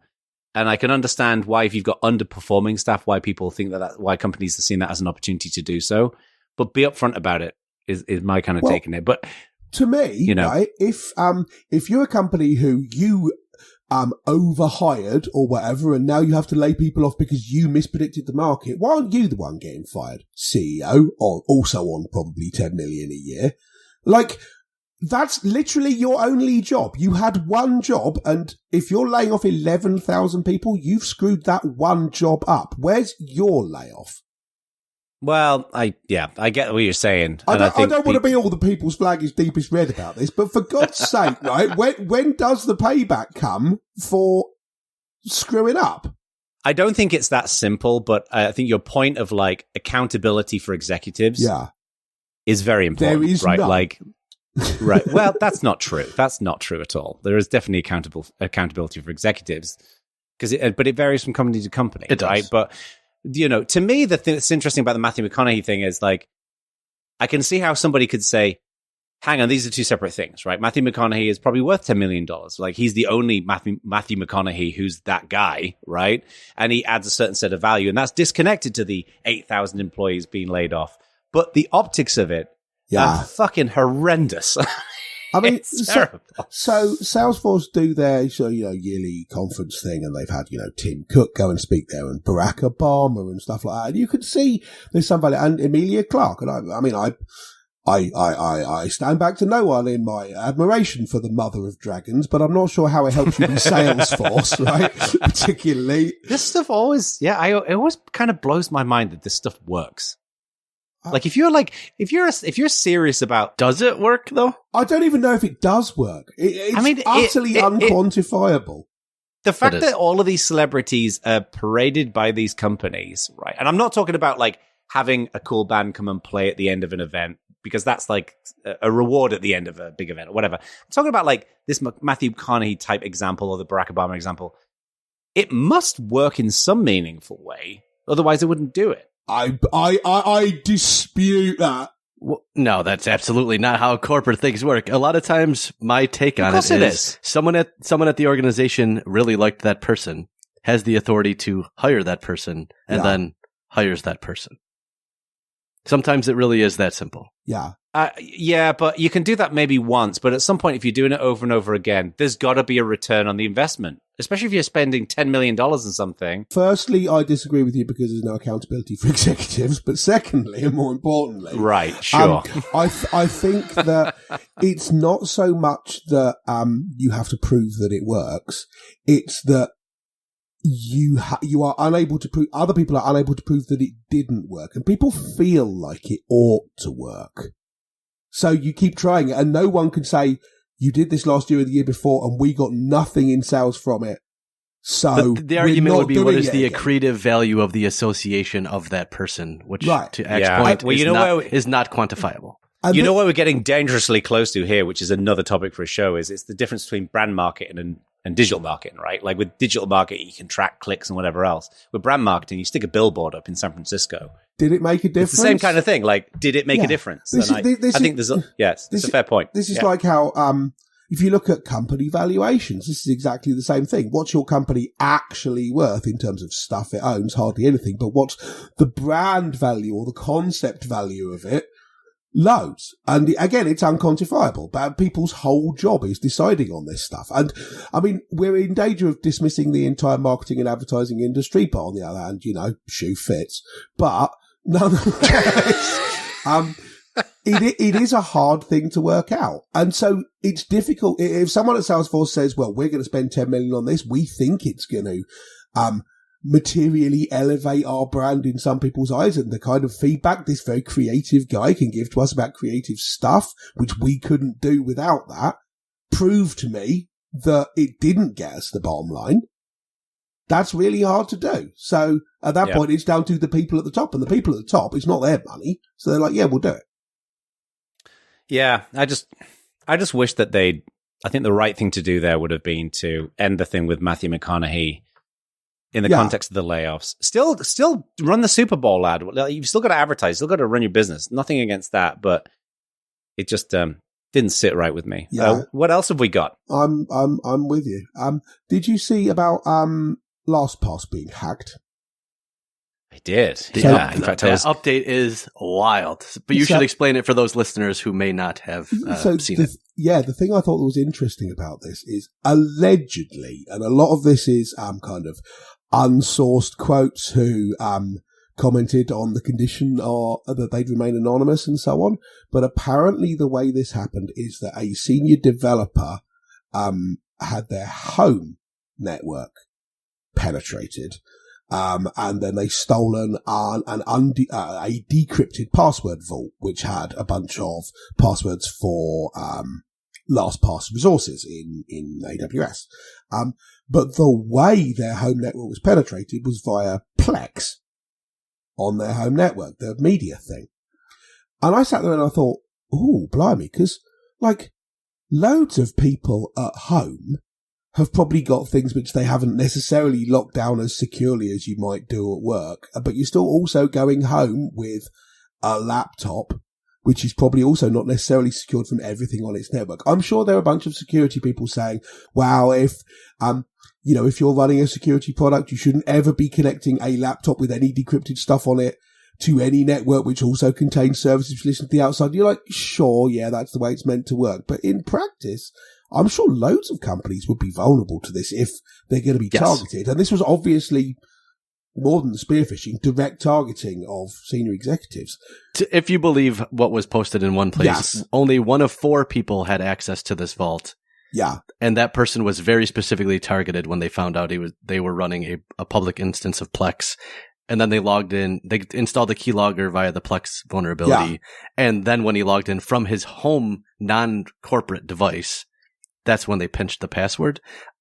I can understand why, if you've got underperforming staff, why people think why companies are seeing that as an opportunity to do so. But be upfront about it is my kind of take on it. But to me, right, if you're a company who you overhired or whatever, and now you have to lay people off because you mispredicted the market, why aren't you the one getting fired? CEO, or also on probably 10 million a year. Like, that's literally your only job. You had one job, and if you're laying off 11,000 people, you've screwed that one job up. Where's your layoff? Well, I get what you're saying. I don't want to be all the people's flag is deepest red about this, but for God's sake, right? When does the payback come for screwing up? I don't think it's that simple, but I think your point of like accountability for executives is very important. There is right? none. Like, right. Well, that's not true. That's not true at all. There is definitely accountability for executives but it varies from company to company. It does. Right? But to me, the thing that's interesting about the Matthew McConaughey thing is like, I can see how somebody could say, hang on, these are two separate things, right? Matthew McConaughey is probably worth $10 million. Like, he's the only Matthew McConaughey who's that guy, right? And he adds a certain set of value, and that's disconnected to the 8,000 employees being laid off. But the optics of it are fucking horrendous. I mean, so Salesforce do their yearly conference thing, and they've had Tim Cook go and speak there, and Barack Obama and stuff like that. And you could see there's some value, and Emilia Clarke. And I I stand back to no one in my admiration for the mother of dragons, but I'm not sure how it helps you in Salesforce, right? Particularly. This stuff always, it always kind of blows my mind that this stuff works. Like if you're serious about, does it work though? I don't even know if it does work. It's utterly unquantifiable. The fact that all of these celebrities are paraded by these companies, right? And I'm not talking about like having a cool band come and play at the end of an event, because that's like a reward at the end of a big event or whatever. I'm talking about like this Matthew McConaughey type example or the Barack Obama example. It must work in some meaningful way. Otherwise it wouldn't do it. I dispute that. Well, no, that's absolutely not how corporate things work. A lot of times my take on it is someone at the organization really liked that person, has the authority to hire that person, and then hires that person. Sometimes it really is that simple. Yeah. Yeah, but you can do that maybe once, but at some point, if you're doing it over and over again, there's got to be a return on the investment, especially if you're spending $10 million on something. Firstly, I disagree with you because there's no accountability for executives, but secondly, and more importantly... Right, sure. I think that it's not so much that you have to prove that it works, it's that you are unable to prove, other people are unable to prove that it didn't work, and people feel like it ought to work. So you keep trying it, and no one can say, you did this last year or the year before, and we got nothing in sales from it. So the argument would be, what is the accretive value of the association of that person, which to X's point is not quantifiable. You know what we're getting dangerously close to here, which is another topic for a show, is it's the difference between brand marketing and digital marketing, right? Like with digital marketing, you can track clicks and whatever else. With brand marketing, you stick a billboard up in San Francisco. Did it make a difference? It's the same kind of thing. Like, did it make a difference? I think there's it's a fair point. This is like how, if you look at company valuations, this is exactly the same thing. What's your company actually worth in terms of stuff it owns? Hardly anything. But what's the brand value or the concept value of it? Loads. And again, it's unquantifiable, but people's whole job is deciding on this stuff. And I mean, we're in danger of dismissing the entire marketing and advertising industry, but on the other hand, shoe fits. But nonetheless, it is a hard thing to work out. And so it's difficult. If someone at Salesforce says, well, we're going to spend 10 million on this, we think it's going to, materially elevate our brand in some people's eyes, and the kind of feedback this very creative guy can give to us about creative stuff, which we couldn't do without that, prove to me that it didn't get us the bottom line. That's really hard to do. So at that point, it's down to the people at the top, and the people at the top, it's not their money. So they're like, yeah, we'll do it. Yeah. I just wish that I think the right thing to do there would have been to end the thing with Matthew McConaughey in the context of the layoffs. Still run the Super Bowl ad. You've still got to advertise, still got to run your business. Nothing against that, but it just didn't sit right with me. Yeah. What else have we got? I'm with you. Did you see about LastPass being hacked? I did. In fact, that update is wild. But you should explain it for those listeners who may not have seen it. Yeah, the thing I thought was interesting about this is allegedly, and a lot of this is kind of unsourced quotes who commented on the condition that they'd remain anonymous and so on. But apparently the way this happened is that a senior developer had their home network penetrated. And then they stolen a decrypted password vault, which had a bunch of passwords for LastPass resources in AWS. But the way their home network was penetrated was via Plex on their home network, the media thing. And I sat there and I thought, ooh, blimey, because like loads of people at home have probably got things which they haven't necessarily locked down as securely as you might do at work, but you're still also going home with a laptop, which is probably also not necessarily secured from everything on its network. I'm sure there are a bunch of security people saying, wow, if you're running a security product, you shouldn't ever be connecting a laptop with any decrypted stuff on it to any network which also contains services which listen to the outside. You're like, sure, yeah, that's the way it's meant to work. But in practice, I'm sure loads of companies would be vulnerable to this if they're going to be targeted. And this was obviously more than spear phishing, direct targeting of senior executives. If you believe what was posted in one place, Yes. only one of 4 people had access to this vault. Yeah. And that person was very specifically targeted when they found out they were running a public instance of Plex. And then they logged in, they installed the keylogger via the Plex vulnerability. Yeah. And then when he logged in from his home non-corporate device, that's when they pinched the password.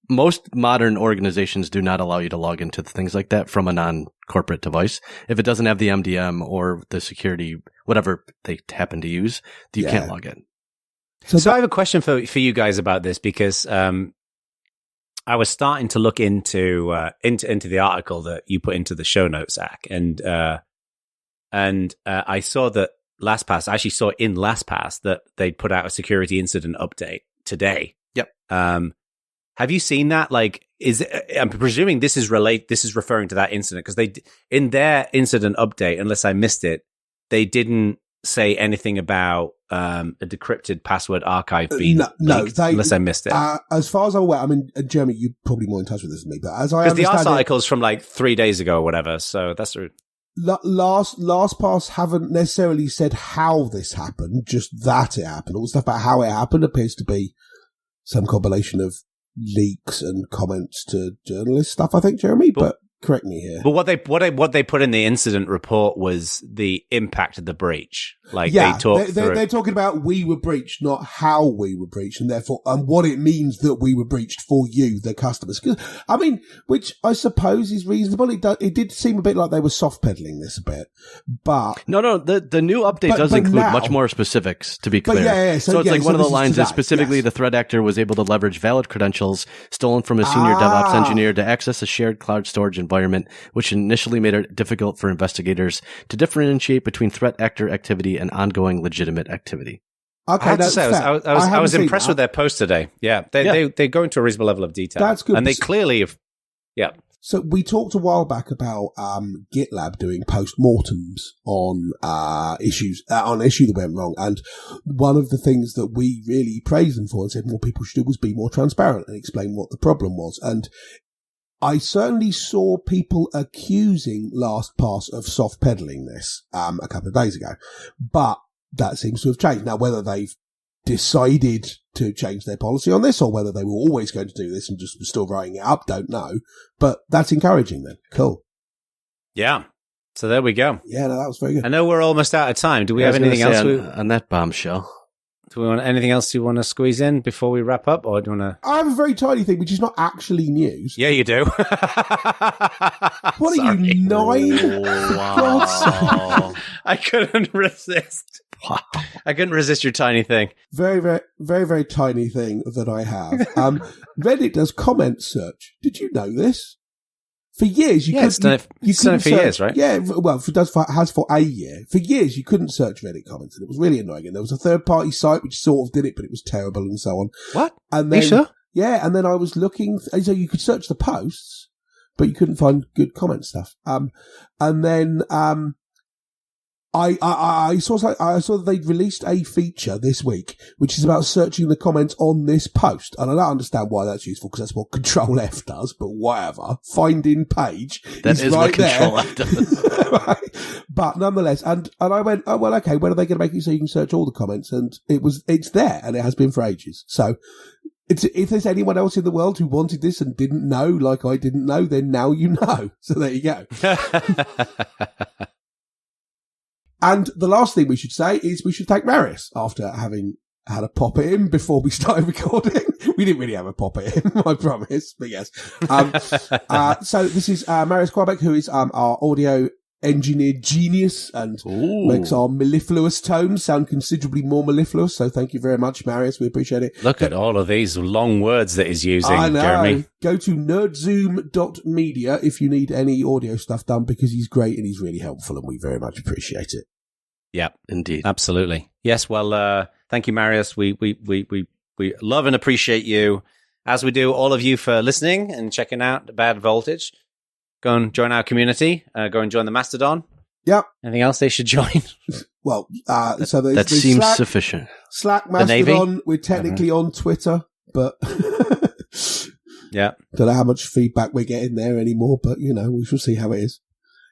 Most modern organizations do not allow you to log into things like that from a non-corporate device. If it doesn't have the MDM or the security, whatever they happen to use, you can't log in. So I have a question for you guys about this, because I was starting to look into the article that you put into the show notes, Zach, and I saw that LastPass, I actually saw in LastPass that they'd put out a security incident update today. Yep. Have you seen that? Like, I'm presuming this is referring to that incident, because they, in their incident update, unless I missed it, they didn't say anything about a decrypted password archive being leaked, unless I missed it. As far as I'm aware, I mean, Jeremy, you're probably more in touch with this than me, but as I understand, because the article's from like 3 days ago or whatever, so that's LastPass haven't necessarily said how this happened, just that it happened. All the stuff about how it happened appears to be some combination of leaks and comments to journalist stuff, I think, Jeremy, but correct me here. But what they put in the incident report was the impact of the breach. Like, yeah, they talk they're talking about we were breached, not how we were breached, and therefore what it means that we were breached for you, the customers. I mean, which I suppose is reasonable. It did seem a bit like they were soft pedaling this a bit, but no, the new update does include much more specifics, to be clear. Yeah. So it's like one of the lines is specifically the threat actor was able to leverage valid credentials stolen from a senior DevOps engineer to access a shared cloud storage environment, which initially made it difficult for investigators to differentiate between threat actor activity and ongoing legitimate activity. Okay, I have to say, I was impressed with their post today. Yeah, they go into a reasonable level of detail. That's good, and they clearly have. Yeah. So we talked a while back about GitLab doing post-mortems on issues on an issue that went wrong, and one of the things that we really praised them for and said more people should do was be more transparent and explain what the problem was. And I certainly saw people accusing LastPass of soft pedaling this a couple of days ago, but that seems to have changed. Now, whether they've decided to change their policy on this or whether they were always going to do this and just were still writing it up, don't know. But that's encouraging then. Cool. Yeah. So there we go. Yeah, no, that was very good. I know we're almost out of time. Do we have anything else? On that bombshell. Do we want anything else you want to squeeze in before we wrap up, or do you want to? I have a very tiny thing, which is not actually news. Yeah, you do. What are you, 9? Wow. I couldn't resist. Wow. I couldn't resist your tiny thing. Very, very, very, very tiny thing that I have. Reddit does comment search. Did you know this? For years, you couldn't. It's done it for years, right? Yeah, well, has for a year. For years, you couldn't search Reddit comments, and it was really annoying. And there was a third-party site which sort of did it, but it was terrible and so on. What? And then, are you sure? Yeah, and then I was looking, so you could search the posts, but you couldn't find good comment stuff. And then I saw that they'd released a feature this week, which is about searching the comments on this post. And I don't understand why that's useful, because that's what Control F does, but whatever. Find in page. That is right what Control F does. Right. But nonetheless, and I went, oh, well, okay, when are they going to make it so you can search all the comments? And it's there, and it has been for ages. So if there's anyone else in the world who wanted this and didn't know, like I didn't know, then now you know. So there you go. And the last thing we should say is we should thank Marius after having had a pop at him before we started recording. We didn't really have a pop at him, I promise, but yes. So this is Marius Quabeck, who is our audio engineer genius and makes our mellifluous tones sound considerably more mellifluous. So thank you very much, Marius. We appreciate it. Look at all of these long words that he's using, I know. Jeremy. Go to nerdzoom.media if you need any audio stuff done, because he's great and he's really helpful, and we very much appreciate it. Yeah, indeed. Absolutely. Yes. Well, thank you, Marius. We love and appreciate you, as we do all of you, for listening and checking out Bad Voltage. Go and join our community. Go and join the Mastodon. Yep. Anything else they should join? Well, so there's that seems Slack, sufficient. Slack, Mastodon. We're technically on Twitter, but yeah, don't know how much feedback we're getting there anymore. But we shall see how it is.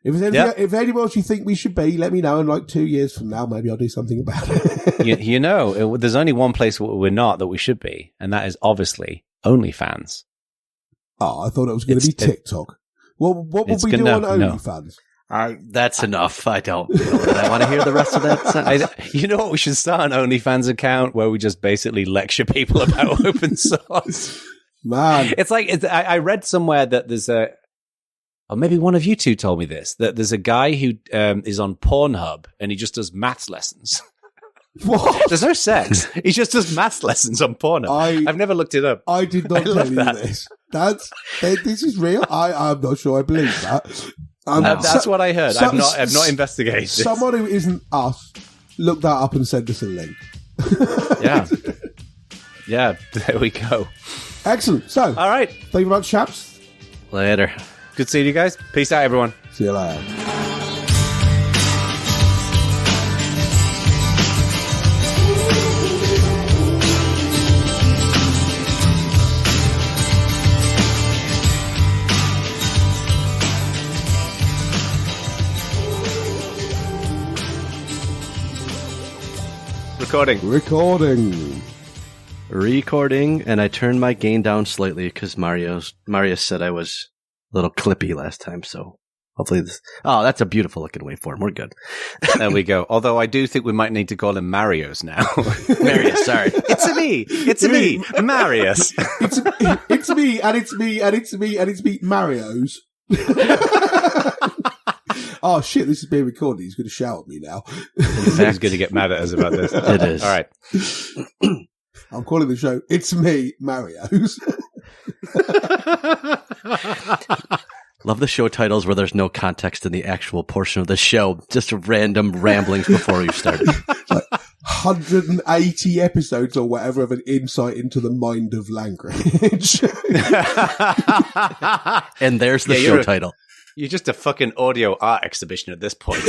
If there's anything, if anyone else you think we should be, let me know. And like 2 years from now, maybe I'll do something about it. you know, there's only one place we're not that we should be, and that is obviously OnlyFans. Oh, I thought it was going to be TikTok. Well, what would we do on OnlyFans? That's enough. I don't want to hear the rest of that sentence. You know what? We should start an OnlyFans account where we just basically lecture people about open source. Man. It's like, I read somewhere that there's or maybe one of you two told me this, that there's a guy who is on Pornhub and he just does maths lessons. What? There's no sex. He just does maths lessons on Pornhub. I've never looked it up. I did not tell you this. This is real. I'm not sure I believe that. That's what I heard. I've not investigated. Someone who isn't us, look that up and send us a link. Yeah, there we go. Excellent. So, all right. Thank you very much, chaps. Later. Good seeing you guys. Peace out, everyone. See you later. Recording, and I turned my gain down slightly because Marius said I was a little clippy last time, so hopefully this... Oh, that's a beautiful looking waveform. We're good. There we go. Although I do think we might need to call him Marius now. Marius, sorry. It's me, Marius. It's me, and it's me, Marios. Oh shit, this is being recorded. He's going to shout at me now. He's going to get mad at us about this. It is. All right. I'm calling the show It's Me, Marios. Love the show titles where there's no context in the actual portion of the show. Just random ramblings before we've started. Like 180 episodes or whatever of an insight into the mind of Langridge. And there's the show title. You're just a fucking audio art exhibition at this point.